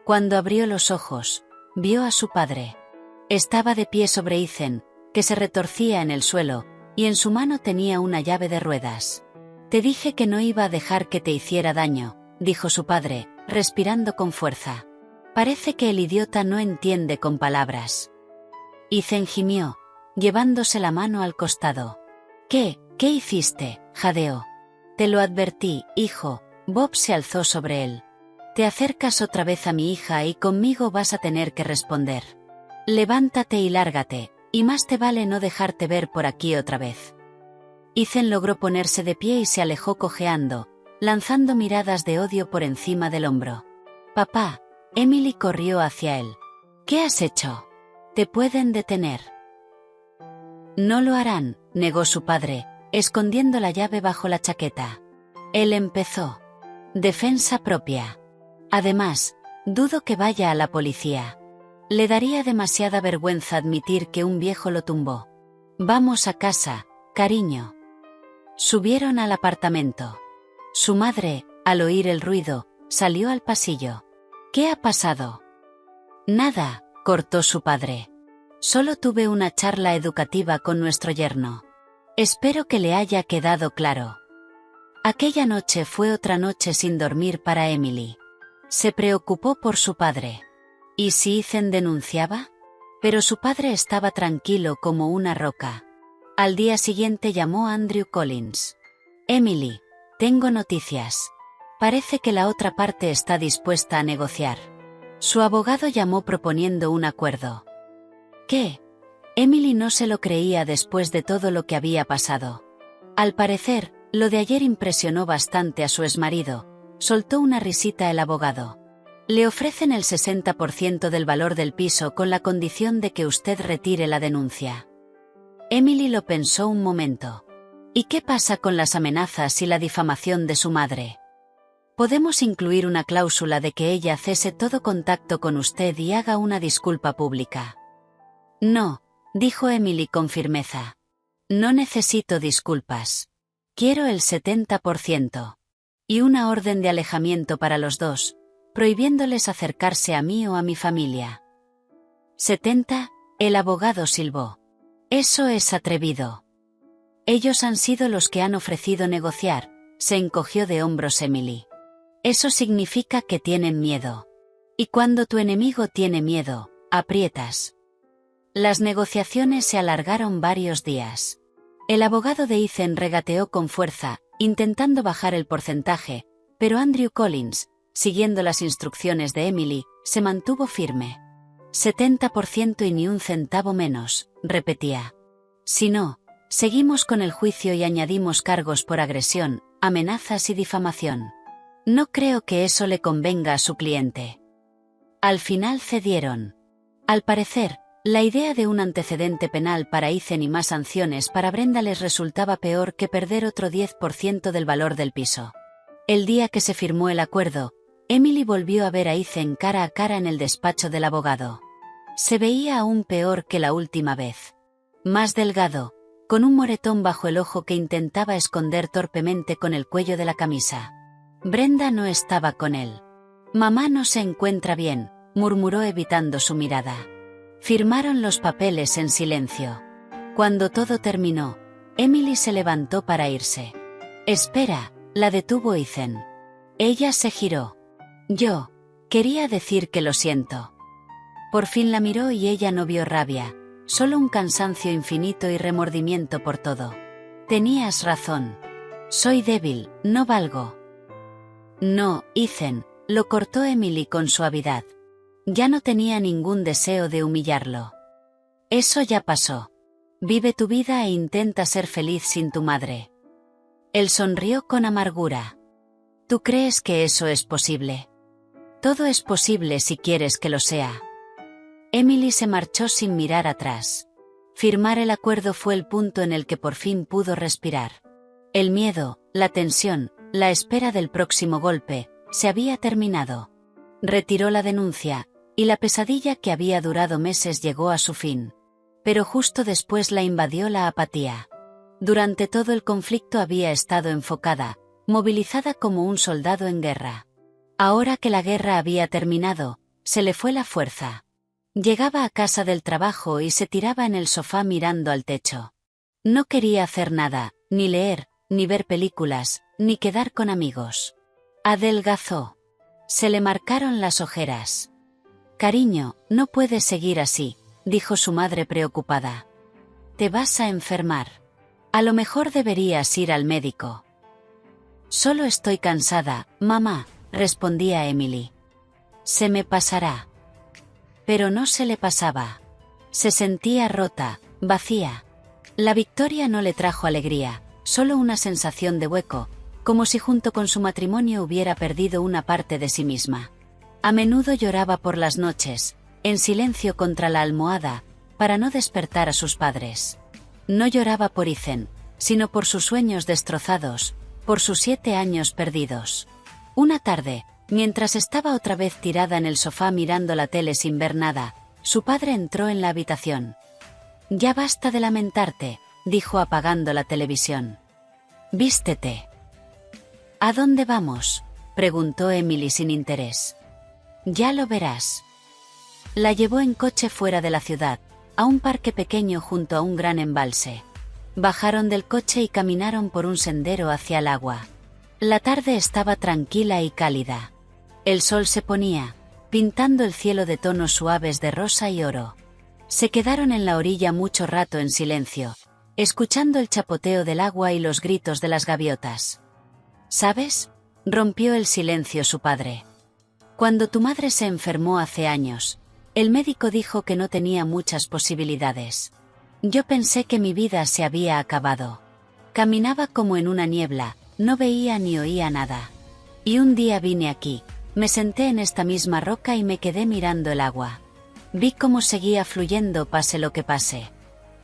Cuando abrió los ojos, vio a su padre. Estaba de pie sobre Ethan, que se retorcía en el suelo, y en su mano tenía una llave de ruedas. «Te dije que no iba a dejar que te hiciera daño», dijo su padre, respirando con fuerza. «Parece que el idiota no entiende con palabras». Ethan gimió, llevándose la mano al costado. «¿Qué hiciste?», jadeó. «Te lo advertí, hijo». Bob se alzó sobre él. «Te acercas otra vez a mi hija y conmigo vas a tener que responder. Levántate y lárgate, y más te vale no dejarte ver por aquí otra vez». Ethan logró ponerse de pie y se alejó cojeando, lanzando miradas de odio por encima del hombro. «Papá», Emily corrió hacia él. «¿Qué has hecho? Te pueden detener». «No lo harán», negó su padre, escondiendo la llave bajo la chaqueta. Él empezó. «Defensa propia. Además, dudo que vaya a la policía. Le daría demasiada vergüenza admitir que un viejo lo tumbó. Vamos a casa, cariño». Subieron al apartamento. Su madre, al oír el ruido, salió al pasillo. «¿Qué ha pasado?». «Nada», cortó su padre. «Solo tuve una charla educativa con nuestro yerno. Espero que le haya quedado claro». Aquella noche fue otra noche sin dormir para Emily. Se preocupó por su padre. ¿Y si Ethan denunciaba? Pero su padre estaba tranquilo como una roca. Al día siguiente llamó a Andrew Collins. «Emily, tengo noticias. Parece que la otra parte está dispuesta a negociar». Su abogado llamó proponiendo un acuerdo. ¿Qué? Emily no se lo creía después de todo lo que había pasado. Al parecer, lo de ayer impresionó bastante a su exmarido. Soltó una risita el abogado. «Le ofrecen el 60% del valor del piso con la condición de que usted retire la denuncia». Emily lo pensó un momento. ¿Y qué pasa con las amenazas y la difamación de su madre? Podemos incluir una cláusula de que ella cese todo contacto con usted y haga una disculpa pública. No, dijo Emily con firmeza. No necesito disculpas. Quiero el 70%. Y una orden de alejamiento para los dos, prohibiéndoles acercarse a mí o a mi familia. 70, el abogado silbó. Eso es atrevido. Ellos han sido los que han ofrecido negociar, se encogió de hombros Emily. Eso significa que tienen miedo. Y cuando tu enemigo tiene miedo, aprietas. Las negociaciones se alargaron varios días. El abogado de Ethan regateó con fuerza, intentando bajar el porcentaje, pero Andrew Collins, siguiendo las instrucciones de Emily, se mantuvo firme. 70% y ni un centavo menos, repetía. Si no, seguimos con el juicio y añadimos cargos por agresión, amenazas y difamación. No creo que eso le convenga a su cliente. Al final cedieron. Al parecer, la idea de un antecedente penal para Ethan y más sanciones para Brenda les resultaba peor que perder otro 10% del valor del piso. El día que se firmó el acuerdo, Emily volvió a ver a Ethan cara a cara en el despacho del abogado. Se veía aún peor que la última vez. Más delgado, con un moretón bajo el ojo que intentaba esconder torpemente con el cuello de la camisa. Brenda no estaba con él. Mamá no se encuentra bien, murmuró evitando su mirada. Firmaron los papeles en silencio. Cuando todo terminó, Emily se levantó para irse. Espera, la detuvo Ethan. Ella se giró. Yo quería decir que lo siento. Por fin la miró y ella no vio rabia, solo un cansancio infinito y remordimiento por todo. Tenías razón. Soy débil, no valgo. No, Ethan, lo cortó Emily con suavidad. Ya no tenía ningún deseo de humillarlo. Eso ya pasó. Vive tu vida e intenta ser feliz sin tu madre. Él sonrió con amargura. ¿Tú crees que eso es posible? Todo es posible si quieres que lo sea. Emily se marchó sin mirar atrás. Firmar el acuerdo fue el punto en el que por fin pudo respirar. El miedo, la tensión, la espera del próximo golpe, se había terminado. Retiró la denuncia, y la pesadilla que había durado meses llegó a su fin. Pero justo después la invadió la apatía. Durante todo el conflicto había estado enfocada, movilizada como un soldado en guerra. Ahora que la guerra había terminado, se le fue la fuerza. Llegaba a casa del trabajo y se tiraba en el sofá mirando al techo. No quería hacer nada, ni leer, ni ver películas, ni quedar con amigos. Adelgazó. Se le marcaron las ojeras. Cariño, no puedes seguir así, dijo su madre preocupada. Te vas a enfermar. A lo mejor deberías ir al médico. Solo estoy cansada, mamá, respondía Emily. Se me pasará. Pero no se le pasaba. Se sentía rota, vacía. La victoria no le trajo alegría, solo una sensación de hueco, como si junto con su matrimonio hubiera perdido una parte de sí misma. A menudo lloraba por las noches, en silencio contra la almohada, para no despertar a sus padres. No lloraba por Ethan, sino por sus sueños destrozados, por sus 7 años perdidos. Una tarde, mientras estaba otra vez tirada en el sofá mirando la tele sin ver nada, su padre entró en la habitación. Ya basta de lamentarte, dijo apagando la televisión. Vístete. ¿A dónde vamos?, preguntó Emily sin interés. Ya lo verás. La llevó en coche fuera de la ciudad, a un parque pequeño junto a un gran embalse. Bajaron del coche y caminaron por un sendero hacia el agua. La tarde estaba tranquila y cálida. El sol se ponía, pintando el cielo de tonos suaves de rosa y oro. Se quedaron en la orilla mucho rato en silencio, escuchando el chapoteo del agua y los gritos de las gaviotas. ¿Sabes?, rompió el silencio su padre. Cuando tu madre se enfermó hace años, el médico dijo que no tenía muchas posibilidades. Yo pensé que mi vida se había acabado. Caminaba como en una niebla, no veía ni oía nada. Y un día vine aquí, me senté en esta misma roca y me quedé mirando el agua. Vi cómo seguía fluyendo pase lo que pase.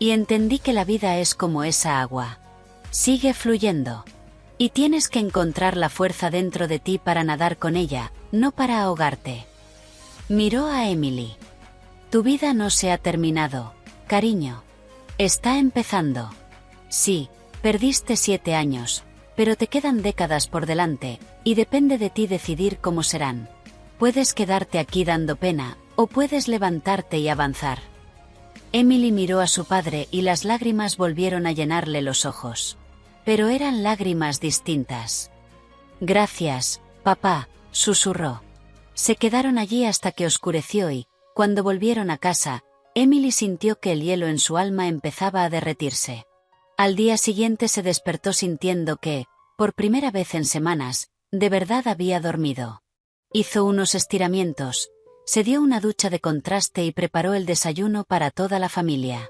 Y entendí que la vida es como esa agua. Sigue fluyendo. Y tienes que encontrar la fuerza dentro de ti para nadar con ella, no para ahogarte. Miró a Emily. Tu vida no se ha terminado, cariño. Está empezando. Sí, perdiste 7 años, pero te quedan décadas por delante, y depende de ti decidir cómo serán. Puedes quedarte aquí dando pena, o puedes levantarte y avanzar. Emily miró a su padre y las lágrimas volvieron a llenarle los ojos. Pero eran lágrimas distintas. Gracias, papá, susurró. Se quedaron allí hasta que oscureció y, cuando volvieron a casa, Emily sintió que el hielo en su alma empezaba a derretirse. Al día siguiente se despertó sintiendo que, por primera vez en semanas, de verdad había dormido. Hizo unos estiramientos, se dio una ducha de contraste y preparó el desayuno para toda la familia.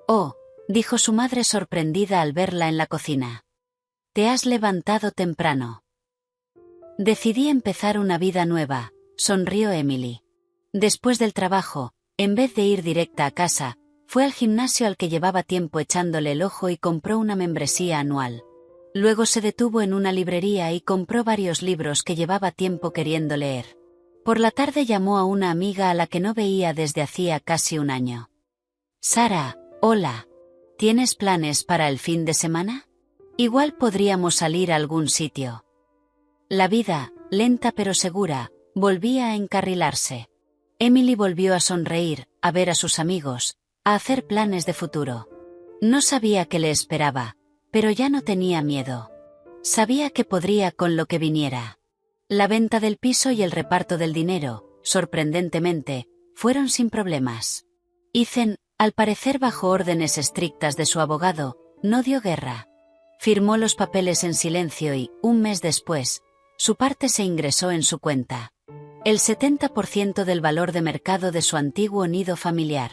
«Oh», dijo su madre sorprendida al verla en la cocina. «Te has levantado temprano». «Decidí empezar una vida nueva», sonrió Emily. Después del trabajo, en vez de ir directa a casa, fue al gimnasio al que llevaba tiempo echándole el ojo y compró una membresía anual. Luego se detuvo en una librería y compró varios libros que llevaba tiempo queriendo leer. Por la tarde llamó a una amiga a la que no veía desde hacía casi un año. «Sara, hola. ¿Tienes planes para el fin de semana? Igual podríamos salir a algún sitio». La vida, lenta pero segura, volvía a encarrilarse. Emily volvió a sonreír, a ver a sus amigos, a hacer planes de futuro. No sabía qué le esperaba, pero ya no tenía miedo. Sabía que podría con lo que viniera. La venta del piso y el reparto del dinero, sorprendentemente, fueron sin problemas. Ethan, al parecer bajo órdenes estrictas de su abogado, no dio guerra. Firmó los papeles en silencio y, un mes después, su parte se ingresó en su cuenta. El 70% del valor de mercado de su antiguo nido familiar.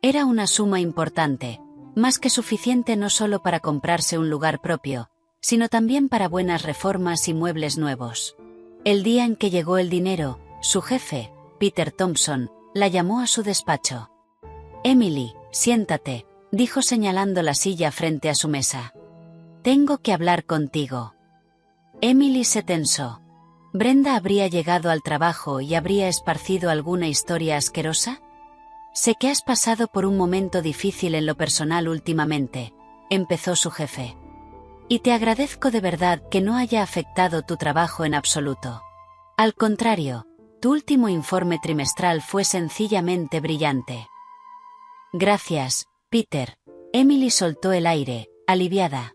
Era una suma importante, más que suficiente no solo para comprarse un lugar propio, sino también para buenas reformas y muebles nuevos. El día en que llegó el dinero, su jefe, Peter Thompson, la llamó a su despacho. «Emily, siéntate», dijo señalando la silla frente a su mesa. «Tengo que hablar contigo». Emily se tensó. ¿Brenda habría llegado al trabajo y habría esparcido alguna historia asquerosa? «Sé que has pasado por un momento difícil en lo personal últimamente», empezó su jefe. «Y te agradezco de verdad que no haya afectado tu trabajo en absoluto. Al contrario, tu último informe trimestral fue sencillamente brillante». «Gracias, Peter». Emily soltó el aire, aliviada.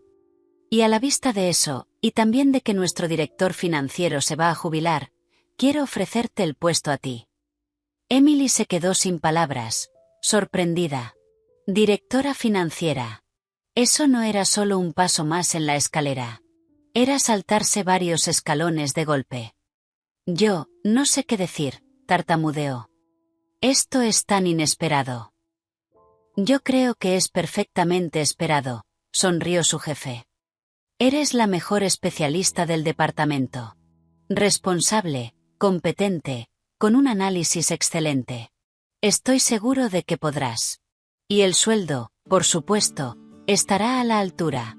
«Y a la vista de eso, y también de que nuestro director financiero se va a jubilar, quiero ofrecerte el puesto a ti». Emily se quedó sin palabras, sorprendida. Directora financiera. Eso no era solo un paso más en la escalera. Era saltarse varios escalones de golpe. «Yo, no sé qué decir», tartamudeó. «Esto es tan inesperado». «Yo creo que es perfectamente esperado», sonrió su jefe. «Eres la mejor especialista del departamento. Responsable, competente, con un análisis excelente. Estoy seguro de que podrás. Y el sueldo, por supuesto, estará a la altura».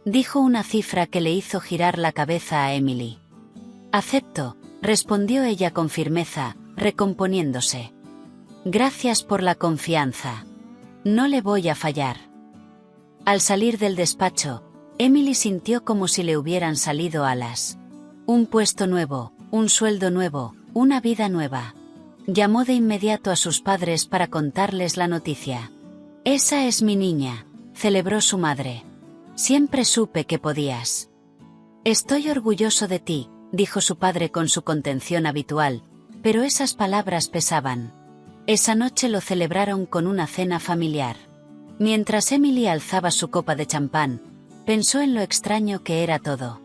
Dijo una cifra que le hizo girar la cabeza a Emily. «Acepto», respondió ella con firmeza, recomponiéndose. «Gracias por la confianza. No le voy a fallar». Al salir del despacho, Emily sintió como si le hubieran salido alas. Un puesto nuevo, un sueldo nuevo, una vida nueva. Llamó de inmediato a sus padres para contarles la noticia. «Esa es mi niña», celebró su madre. «Siempre supe que podías». «Estoy orgulloso de ti», dijo su padre con su contención habitual, pero esas palabras pesaban. Esa noche lo celebraron con una cena familiar. Mientras Emily alzaba su copa de champán, pensó en lo extraño que era todo.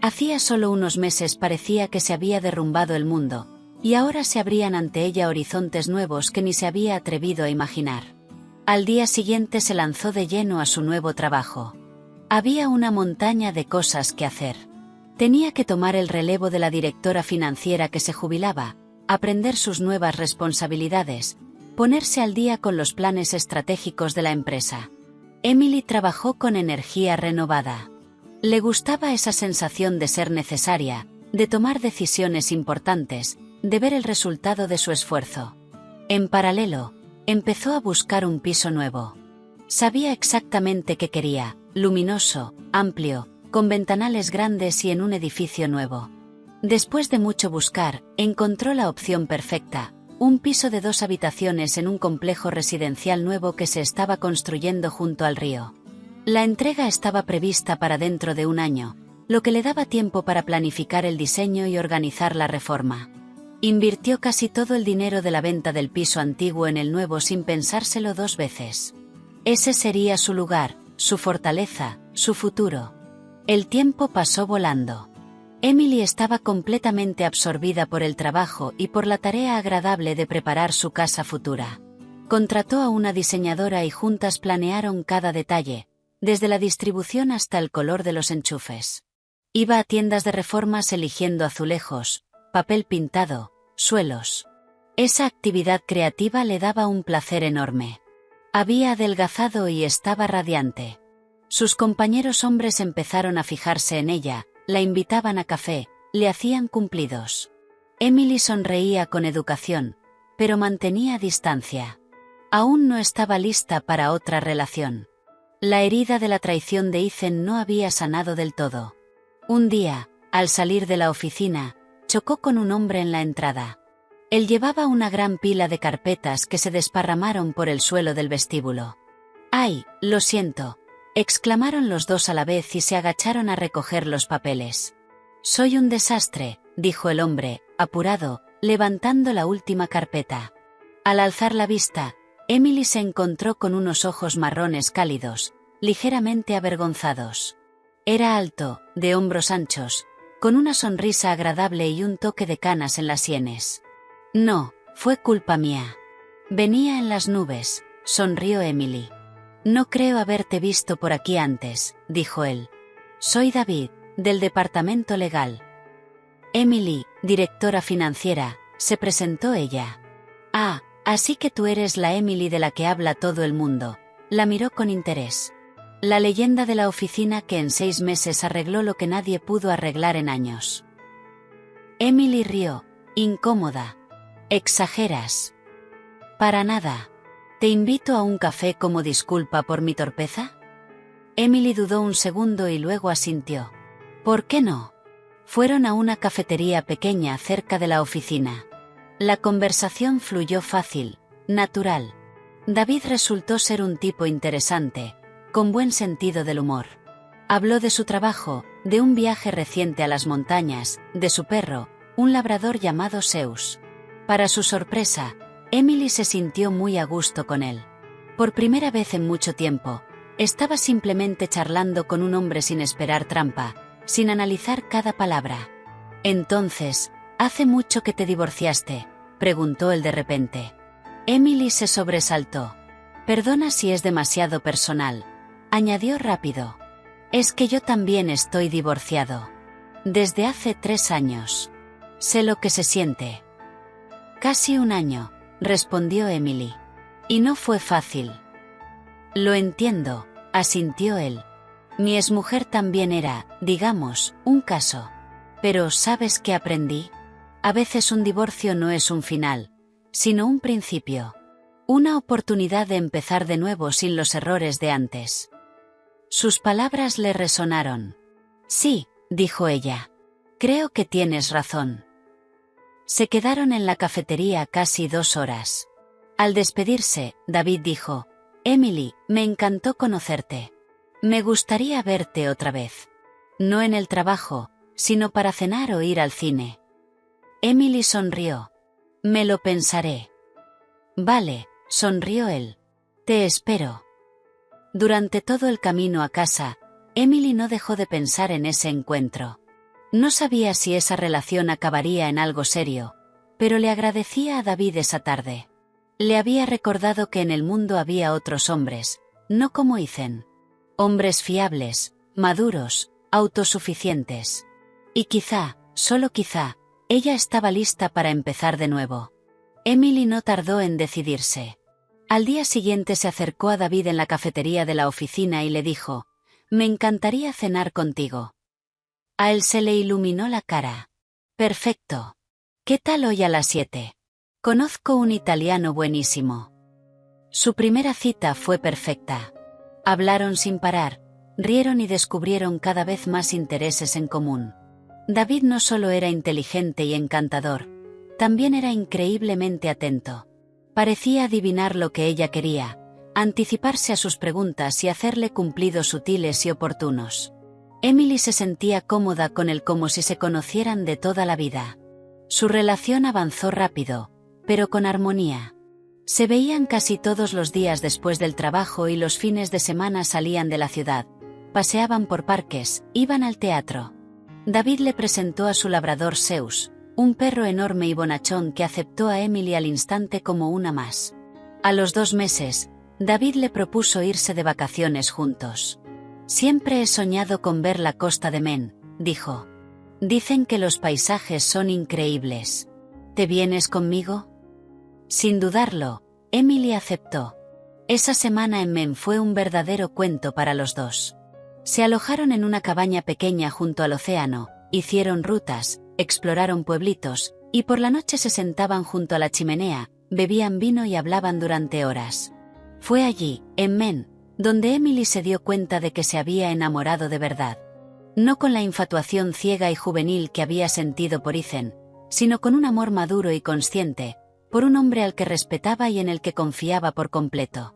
Hacía solo unos meses parecía que se había derrumbado el mundo, y ahora se abrían ante ella horizontes nuevos que ni se había atrevido a imaginar. Al día siguiente se lanzó de lleno a su nuevo trabajo. Había una montaña de cosas que hacer. Tenía que tomar el relevo de la directora financiera que se jubilaba, aprender sus nuevas responsabilidades, ponerse al día con los planes estratégicos de la empresa. Emily trabajó con energía renovada. Le gustaba esa sensación de ser necesaria, de tomar decisiones importantes, de ver el resultado de su esfuerzo. En paralelo, empezó a buscar un piso nuevo. Sabía exactamente qué quería: luminoso, amplio, con ventanales grandes y en un edificio nuevo. Después de mucho buscar, encontró la opción perfecta: un piso de 2 habitaciones en un complejo residencial nuevo que se estaba construyendo junto al río. La entrega estaba prevista para dentro de un año, lo que le daba tiempo para planificar el diseño y organizar la reforma. Invirtió casi todo el dinero de la venta del piso antiguo en el nuevo sin pensárselo 2 veces. Ese sería su lugar, su fortaleza, su futuro. El tiempo pasó volando. Emily estaba completamente absorbida por el trabajo y por la tarea agradable de preparar su casa futura. Contrató a una diseñadora y juntas planearon cada detalle, desde la distribución hasta el color de los enchufes. Iba a tiendas de reformas eligiendo azulejos, papel pintado, suelos. Esa actividad creativa le daba un placer enorme. Había adelgazado y estaba radiante. Sus compañeros hombres empezaron a fijarse en ella, la invitaban a café, le hacían cumplidos. Emily sonreía con educación, pero mantenía distancia. Aún no estaba lista para otra relación. La herida de la traición de Ethan no había sanado del todo. Un día, al salir de la oficina, chocó con un hombre en la entrada. Él llevaba una gran pila de carpetas que se desparramaron por el suelo del vestíbulo. «¡Ay, lo siento!», exclamaron los dos a la vez y se agacharon a recoger los papeles. «Soy un desastre», dijo el hombre, apurado, levantando la última carpeta. Al alzar la vista, Emily se encontró con unos ojos marrones cálidos, ligeramente avergonzados. Era alto, de hombros anchos, con una sonrisa agradable y un toque de canas en las sienes. «No, fue culpa mía. Venía en las nubes», sonrió Emily. «No creo haberte visto por aquí antes», dijo él. «Soy David, del departamento legal». «Emily, directora financiera», se presentó ella. «Ah, así que tú eres la Emily de la que habla todo el mundo», la miró con interés. La leyenda de la oficina que en 6 meses arregló lo que nadie pudo arreglar en años. Emily rió, incómoda. «Exageras». «Para nada. ¿Te invito a un café como disculpa por mi torpeza?». Emily dudó un segundo y luego asintió. «¿Por qué no?». Fueron a una cafetería pequeña cerca de la oficina. La conversación fluyó fácil, natural. David resultó ser un tipo interesante, con buen sentido del humor. Habló de su trabajo, de un viaje reciente a las montañas, de su perro, un labrador llamado Zeus. Para su sorpresa, Emily se sintió muy a gusto con él. Por primera vez en mucho tiempo, estaba simplemente charlando con un hombre sin esperar trampa, sin analizar cada palabra. «Entonces, ¿hace mucho que te divorciaste?», preguntó él de repente. Emily se sobresaltó. «Perdona si es demasiado personal», añadió rápido. «Es que yo también estoy divorciado. Desde hace 3 años. Sé lo que se siente». «Casi 1 año», respondió Emily. «Y no fue fácil». «Lo entiendo», asintió él. «Mi exmujer también era, digamos, un caso. Pero ¿sabes qué aprendí? A veces un divorcio no es un final, sino un principio. Una oportunidad de empezar de nuevo sin los errores de antes». Sus palabras le resonaron. «Sí», dijo ella. «Creo que tienes razón». Se quedaron en la cafetería casi 2 horas. Al despedirse, David dijo: «Emily, me encantó conocerte. Me gustaría verte otra vez. No en el trabajo, sino para cenar o ir al cine». Emily sonrió. «Me lo pensaré». «Vale», sonrió él. «Te espero». Durante todo el camino a casa, Emily no dejó de pensar en ese encuentro. No sabía si esa relación acabaría en algo serio, pero le agradecía a David esa tarde. Le había recordado que en el mundo había otros hombres, no como Ethan. Hombres fiables, maduros, autosuficientes. Y quizá, solo quizá, ella estaba lista para empezar de nuevo. Emily no tardó en decidirse. Al día siguiente se acercó a David en la cafetería de la oficina y le dijo: «Me encantaría cenar contigo». A él se le iluminó la cara. «Perfecto. ¿Qué tal hoy a las 7? Conozco un italiano buenísimo». Su primera cita fue perfecta. Hablaron sin parar, rieron y descubrieron cada vez más intereses en común. David no solo era inteligente y encantador, también era increíblemente atento. Parecía adivinar lo que ella quería, anticiparse a sus preguntas y hacerle cumplidos sutiles y oportunos. Emily se sentía cómoda con él como si se conocieran de toda la vida. Su relación avanzó rápido, pero con armonía. Se veían casi todos los días después del trabajo y los fines de semana salían de la ciudad, paseaban por parques, iban al teatro. David le presentó a su labrador Zeus, un perro enorme y bonachón que aceptó a Emily al instante como una más. A los 2 meses, David le propuso irse de vacaciones juntos. «Siempre he soñado con ver la costa de Maine», dijo. «Dicen que los paisajes son increíbles. ¿Te vienes conmigo?». Sin dudarlo, Emily aceptó. Esa semana en Maine fue un verdadero cuento para los dos. Se alojaron en una cabaña pequeña junto al océano, hicieron rutas, exploraron pueblitos, y por la noche se sentaban junto a la chimenea, bebían vino y hablaban durante horas. Fue allí, en Maine, donde Emily se dio cuenta de que se había enamorado de verdad. No con la infatuación ciega y juvenil que había sentido por Ethan, sino con un amor maduro y consciente, por un hombre al que respetaba y en el que confiaba por completo.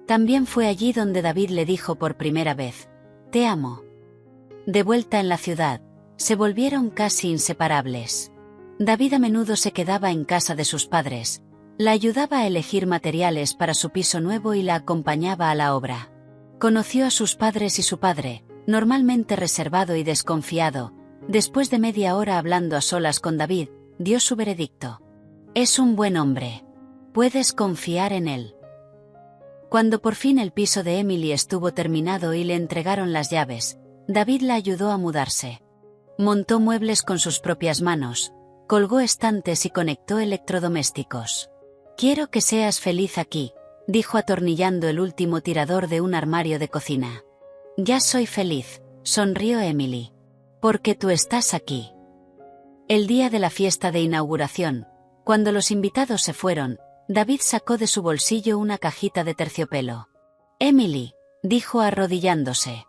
También fue allí donde David le dijo por primera vez: «Te amo». De vuelta en la ciudad, se volvieron casi inseparables. David a menudo se quedaba en casa de sus padres, la ayudaba a elegir materiales para su piso nuevo y la acompañaba a la obra. Conoció a sus padres y su padre, normalmente reservado y desconfiado, después de media hora hablando a solas con David, dio su veredicto: «Es un buen hombre. Puedes confiar en él». Cuando por fin el piso de Emily estuvo terminado y le entregaron las llaves, David la ayudó a mudarse. Montó muebles con sus propias manos, colgó estantes y conectó electrodomésticos. «Quiero que seas feliz aquí», dijo atornillando el último tirador de un armario de cocina. «Ya soy feliz», sonrió Emily. «Porque tú estás aquí». El día de la fiesta de inauguración, cuando los invitados se fueron, David sacó de su bolsillo una cajita de terciopelo. «Emily», dijo arrodillándose.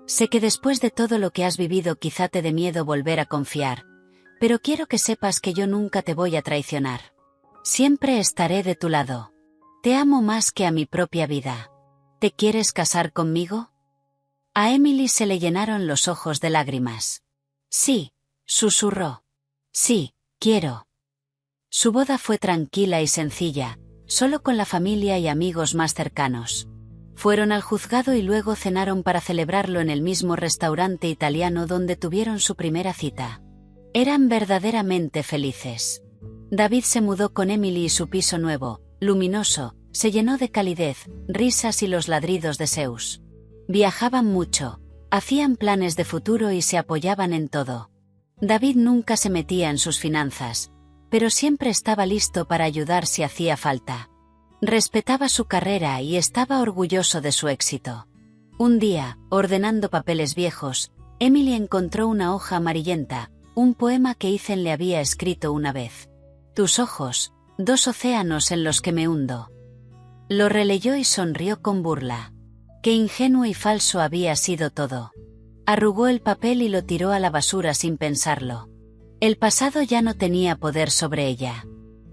«Sé que después de todo lo que has vivido quizá te dé miedo volver a confiar, pero quiero que sepas que yo nunca te voy a traicionar. Siempre estaré de tu lado. Te amo más que a mi propia vida. ¿Te quieres casar conmigo?». A Emily se le llenaron los ojos de lágrimas. «Sí», susurró. «Sí, quiero». Su boda fue tranquila y sencilla, solo con la familia y amigos más cercanos. Fueron al juzgado y luego cenaron para celebrarlo en el mismo restaurante italiano donde tuvieron su primera cita. Eran verdaderamente felices. David se mudó con Emily y su piso nuevo, luminoso, se llenó de calidez, risas y los ladridos de Zeus. Viajaban mucho, hacían planes de futuro y se apoyaban en todo. David nunca se metía en sus finanzas, pero siempre estaba listo para ayudar si hacía falta. Respetaba su carrera y estaba orgulloso de su éxito. Un día, ordenando papeles viejos, Emily encontró una hoja amarillenta, un poema que Ethan le había escrito una vez. «Tus ojos, 2 océanos en los que me hundo». Lo releyó y sonrió con burla. Qué ingenuo y falso había sido todo. Arrugó el papel y lo tiró a la basura sin pensarlo. El pasado ya no tenía poder sobre ella.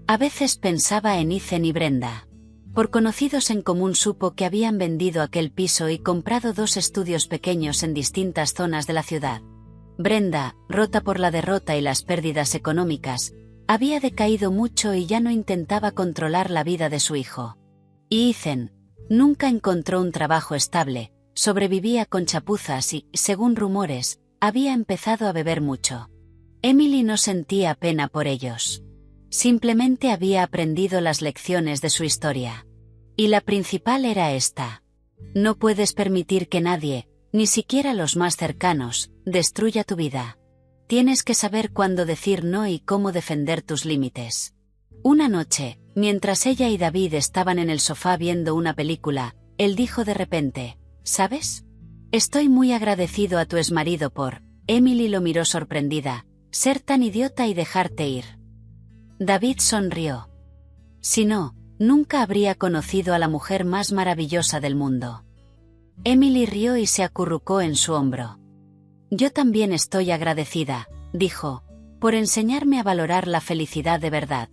A veces pensaba en Ethan y Brenda. Por conocidos en común supo que habían vendido aquel piso y comprado 2 estudios pequeños en distintas zonas de la ciudad. Brenda, rota por la derrota y las pérdidas económicas, había decaído mucho y ya no intentaba controlar la vida de su hijo. Y Ethan nunca encontró un trabajo estable, sobrevivía con chapuzas y, según rumores, había empezado a beber mucho. Emily no sentía pena por ellos. Simplemente había aprendido las lecciones de su historia. Y la principal era esta: no puedes permitir que nadie, ni siquiera los más cercanos, destruya tu vida. Tienes que saber cuándo decir no y cómo defender tus límites. Una noche, Mientras ella y David estaban en el sofá viendo una película, él dijo de repente, ¿sabes? Estoy muy agradecido a tu exmarido por... Emily lo miró sorprendida, ser tan idiota y dejarte ir. David sonrió. Si no, nunca habría conocido a la mujer más maravillosa del mundo. Emily rió y se acurrucó en su hombro. Yo también estoy agradecida, dijo, por enseñarme a valorar la felicidad de verdad.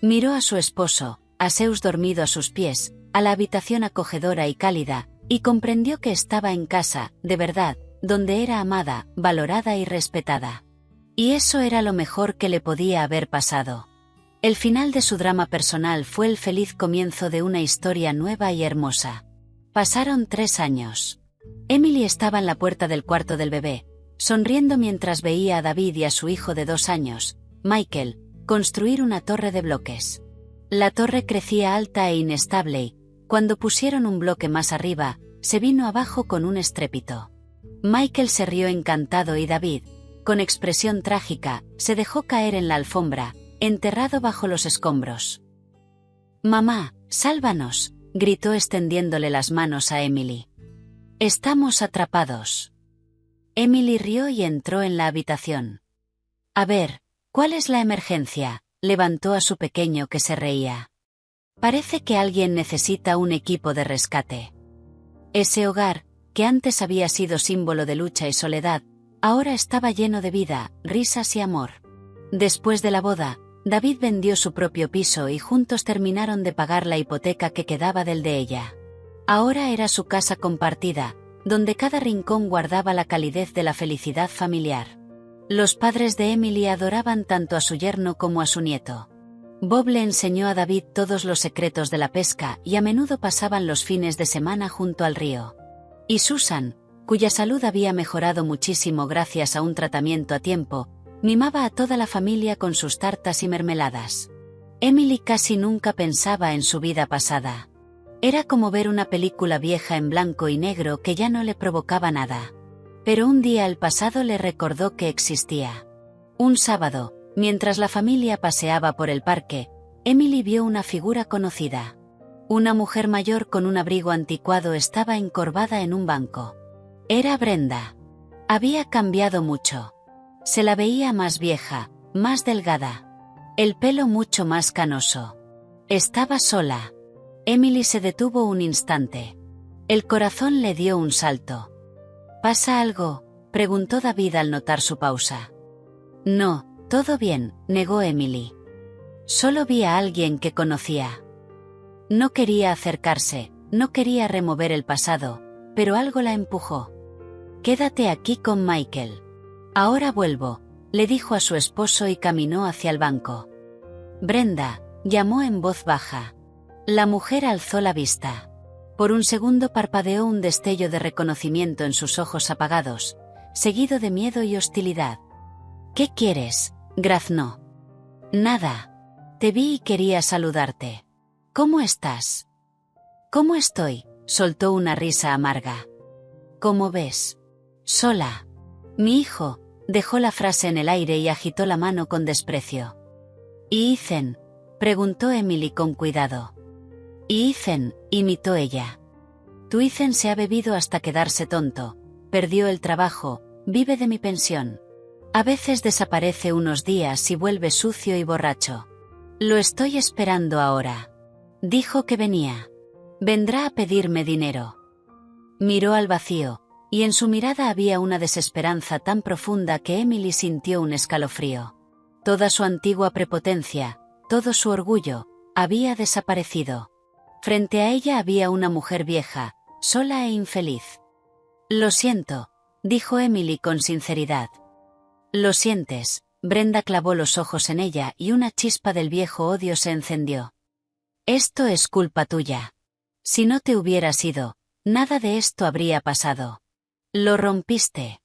Miró a su esposo, a Zeus dormido a sus pies, a la habitación acogedora y cálida, y comprendió que estaba en casa, de verdad, donde era amada, valorada y respetada. Y eso era lo mejor que le podía haber pasado. El final de su drama personal fue el feliz comienzo de una historia nueva y hermosa. Pasaron 3 años. Emily estaba en la puerta del cuarto del bebé, sonriendo mientras veía a David y a su hijo de 2 años, Michael, construir una torre de bloques. La torre crecía alta e inestable y, cuando pusieron un bloque más arriba, se vino abajo con un estrépito. Michael se rió encantado y David, con expresión trágica, se dejó caer en la alfombra, enterrado bajo los escombros. «Mamá, sálvanos», gritó extendiéndole las manos a Emily. «Estamos atrapados». Emily rió y entró en la habitación. «A ver, ¿cuál es la emergencia?», levantó a su pequeño que se reía. «Parece que alguien necesita un equipo de rescate». Ese hogar, que antes había sido símbolo de lucha y soledad, ahora estaba lleno de vida, risas y amor. Después de la boda, David vendió su propio piso y juntos terminaron de pagar la hipoteca que quedaba del de ella. Ahora era su casa compartida, donde cada rincón guardaba la calidez de la felicidad familiar. Los padres de Emily adoraban tanto a su yerno como a su nieto. Bob le enseñó a David todos los secretos de la pesca y a menudo pasaban los fines de semana junto al río. Y Susan, cuya salud había mejorado muchísimo gracias a un tratamiento a tiempo, mimaba a toda la familia con sus tartas y mermeladas. Emily casi nunca pensaba en su vida pasada. Era como ver una película vieja en blanco y negro que ya no le provocaba nada. Pero un día el pasado le recordó que existía. Un sábado, mientras la familia paseaba por el parque, Emily vio una figura conocida. Una mujer mayor con un abrigo anticuado estaba encorvada en un banco. Era Brenda. Había cambiado mucho. Se la veía más vieja, más delgada. El pelo mucho más canoso. Estaba sola. Emily se detuvo un instante. El corazón le dio un salto. ¿Pasa algo?, preguntó David al notar su pausa. No, todo bien, negó Emily. Solo vi a alguien que conocía. No quería acercarse, no quería remover el pasado, pero algo la empujó. Quédate aquí con Michael. Ahora vuelvo, le dijo a su esposo y caminó hacia el banco. Brenda, llamó en voz baja. La mujer alzó la vista. Por un segundo parpadeó un destello de reconocimiento en sus ojos apagados, seguido de miedo y hostilidad. ¿Qué quieres?, graznó. Nada. Te vi y quería saludarte. ¿Cómo estás? ¿Cómo estoy?, soltó una risa amarga. ¿Cómo ves? Sola. Mi hijo, dejó la frase en el aire y agitó la mano con desprecio. ¿Y Ethan?, preguntó Emily con cuidado. ¿Y Ethan?, imitó ella. Tu Ethan se ha bebido hasta quedarse tonto, perdió el trabajo, vive de mi pensión. A veces desaparece unos días y vuelve sucio y borracho. Lo estoy esperando ahora. Dijo que venía. Vendrá a pedirme dinero. Miró al vacío, y en su mirada había una desesperanza tan profunda que Emily sintió un escalofrío. Toda su antigua prepotencia, todo su orgullo, había desaparecido. Frente a ella había una mujer vieja, sola e infeliz. Lo siento, dijo Emily con sinceridad. Lo sientes, Brenda clavó los ojos en ella y una chispa del viejo odio se encendió. Esto es culpa tuya. Si no te hubieras ido, nada de esto habría pasado. Lo rompiste.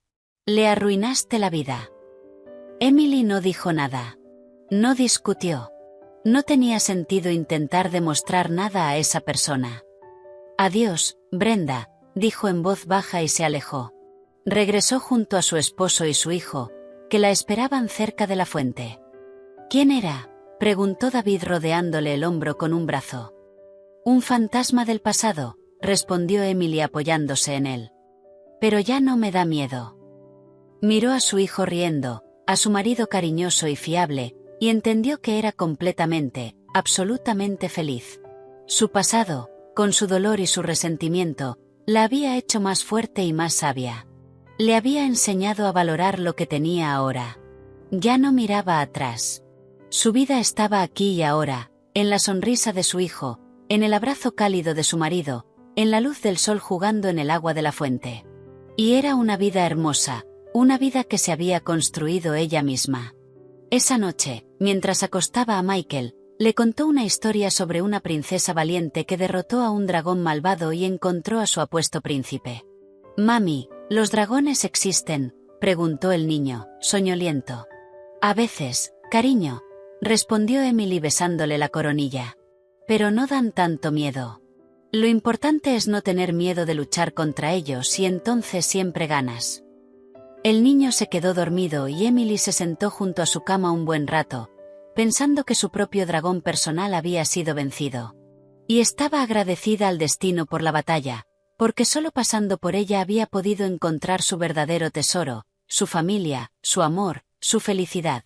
Le arruinaste la vida. Emily no dijo nada. No discutió. No tenía sentido intentar demostrar nada a esa persona. Adiós, Brenda, dijo en voz baja y se alejó. Regresó junto a su esposo y su hijo, que la esperaban cerca de la fuente. ¿Quién era?, preguntó David rodeándole el hombro con un brazo. Un fantasma del pasado, respondió Emily apoyándose en él. Pero ya no me da miedo. Miró a su hijo riendo, a su marido cariñoso y fiable, y entendió que era completamente, absolutamente feliz. Su pasado, con su dolor y su resentimiento, la había hecho más fuerte y más sabia. Le había enseñado a valorar lo que tenía ahora. Ya no miraba atrás. Su vida estaba aquí y ahora, en la sonrisa de su hijo, en el abrazo cálido de su marido, en la luz del sol jugando en el agua de la fuente. Y era una vida hermosa, una vida que se había construido ella misma. Esa noche, mientras acostaba a Michael, le contó una historia sobre una princesa valiente que derrotó a un dragón malvado y encontró a su apuesto príncipe. «Mami, ¿los dragones existen?», preguntó el niño, soñoliento. «A veces, cariño», respondió Emily besándole la coronilla. «Pero no dan tanto miedo. Lo importante es no tener miedo de luchar contra ellos y entonces siempre ganas». El niño se quedó dormido y Emily se sentó junto a su cama un buen rato, pensando que su propio dragón personal había sido vencido. Y estaba agradecida al destino por la batalla, porque solo pasando por ella había podido encontrar su verdadero tesoro, su familia, su amor, su felicidad.